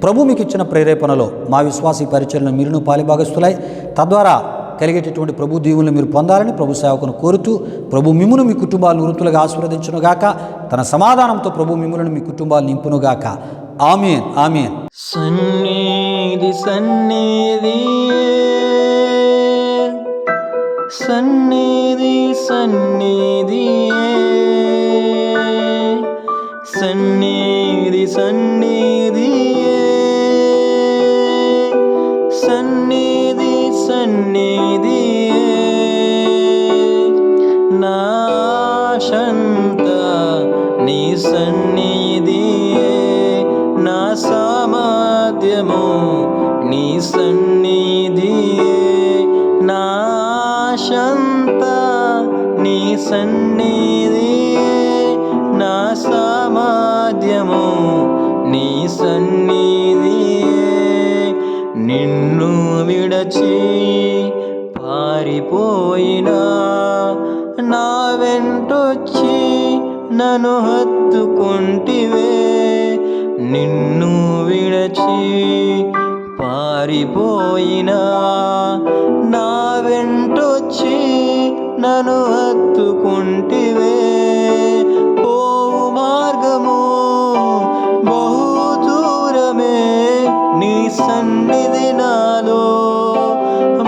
ప్రభు మీకు ఇచ్చిన ప్రేరేపణలో మా విశ్వాసీ పరిచయలను మీరును పాలిభాగస్తులై తద్వారా కలిగేటటువంటి ప్రభు దీవులను మీరు పొందాలని ప్రభు సేవకును కోరుతూ ప్రభు మిమ్మును మీ కుటుంబాలను వృత్తులుగా ఆశీర్వదించునుగాక. తన సమాధానంతో ప్రభు మిమ్ములను మీ కుటుంబాలు నింపునుగాక. ఆమేన్, ఆమేన్. సన్నిధి సన్నిధి సన్నిధి సన్నిధి సన్నిధి సన్నిధి సన్నిధి సన్నిధి నా శాంత నీ సన్నిధియే నా సామర్థ్యము, నీ సన్నిధియే నా ఆశంతా, నీ సన్నిధియే నా సామర్థ్యము, నీ సన్నిధియే. నిన్ను విడచి పారిపోయినా నా వెంటొచ్చి నన్ను హత్తుకుంటివే. నిన్ను విడచి పారిపోయినా నా వెంటొచ్చి నన్ను హత్తుకుంటివే. పోవు మార్గము బహు దూరమే, నీ సన్నిధి నాలో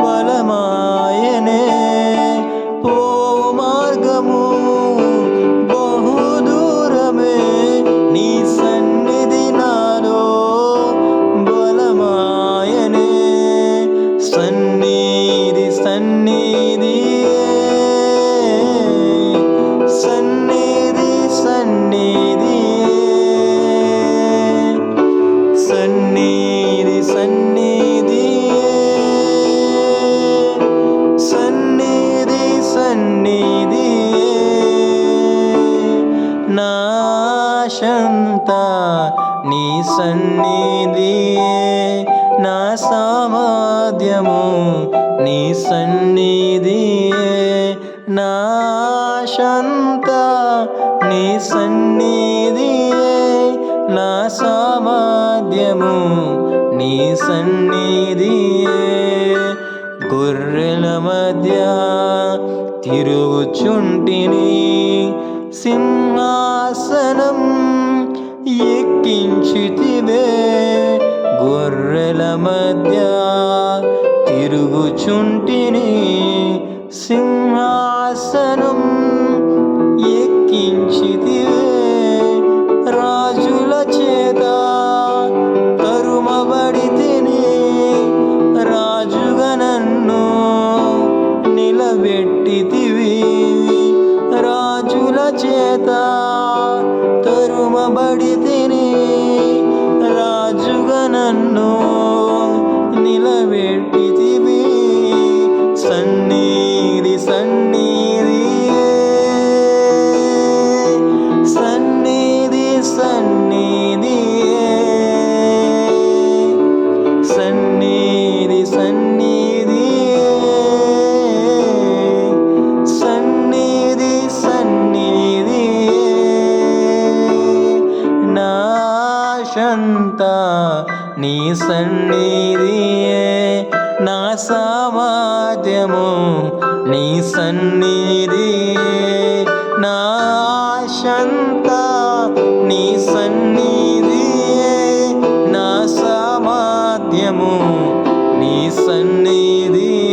బలమాయనే. పోవు మార్గము బహు దూరమే, నీ సన్నిధి నాలో బలమాయనే. సన్నిధి సన్నిధియే, సన్నిధి సన్నిధియే, సన్నిధి సన్నిధియే, సన్నిధి సన్నిధియే. నా ఆశంతా నీ సన్నిధియే, నా సామర్థ్యము నీ సన్నిధియే. నా ఆశంతా నీ సన్నిధియే, నా సామర్థ్యము నీ సన్నిధియే. గొర్రెల మధ్య తిరుగుచుంటిని, సింహాసనం ఎక్కించితివే. గొర్రెల మధ్య తిరుగుచుంటిని, సింహాసనం ఎక్కించితివే. రాజుల చేత తరుమబడితిని, రాజుగా నన్ను నిలబెట్టితివి. రాజుల చేత తరుమబడితిని, రాజుగా నన్ను నిలబెట్టితివి. సన్నిధి సన్నిధియే, సన్నిధి సన్నిధియే, సన్నిధి సన్నిధియే, సన్నిధి సన్నిధియే. నా ఆశంతా నీ సన్నిధియే, నా సామర్థ్యము నీ సన్నిధియే. నా ఆశంతా నీ సన్నిధియే, నా సామర్థ్యము నీ సన్నిధియే.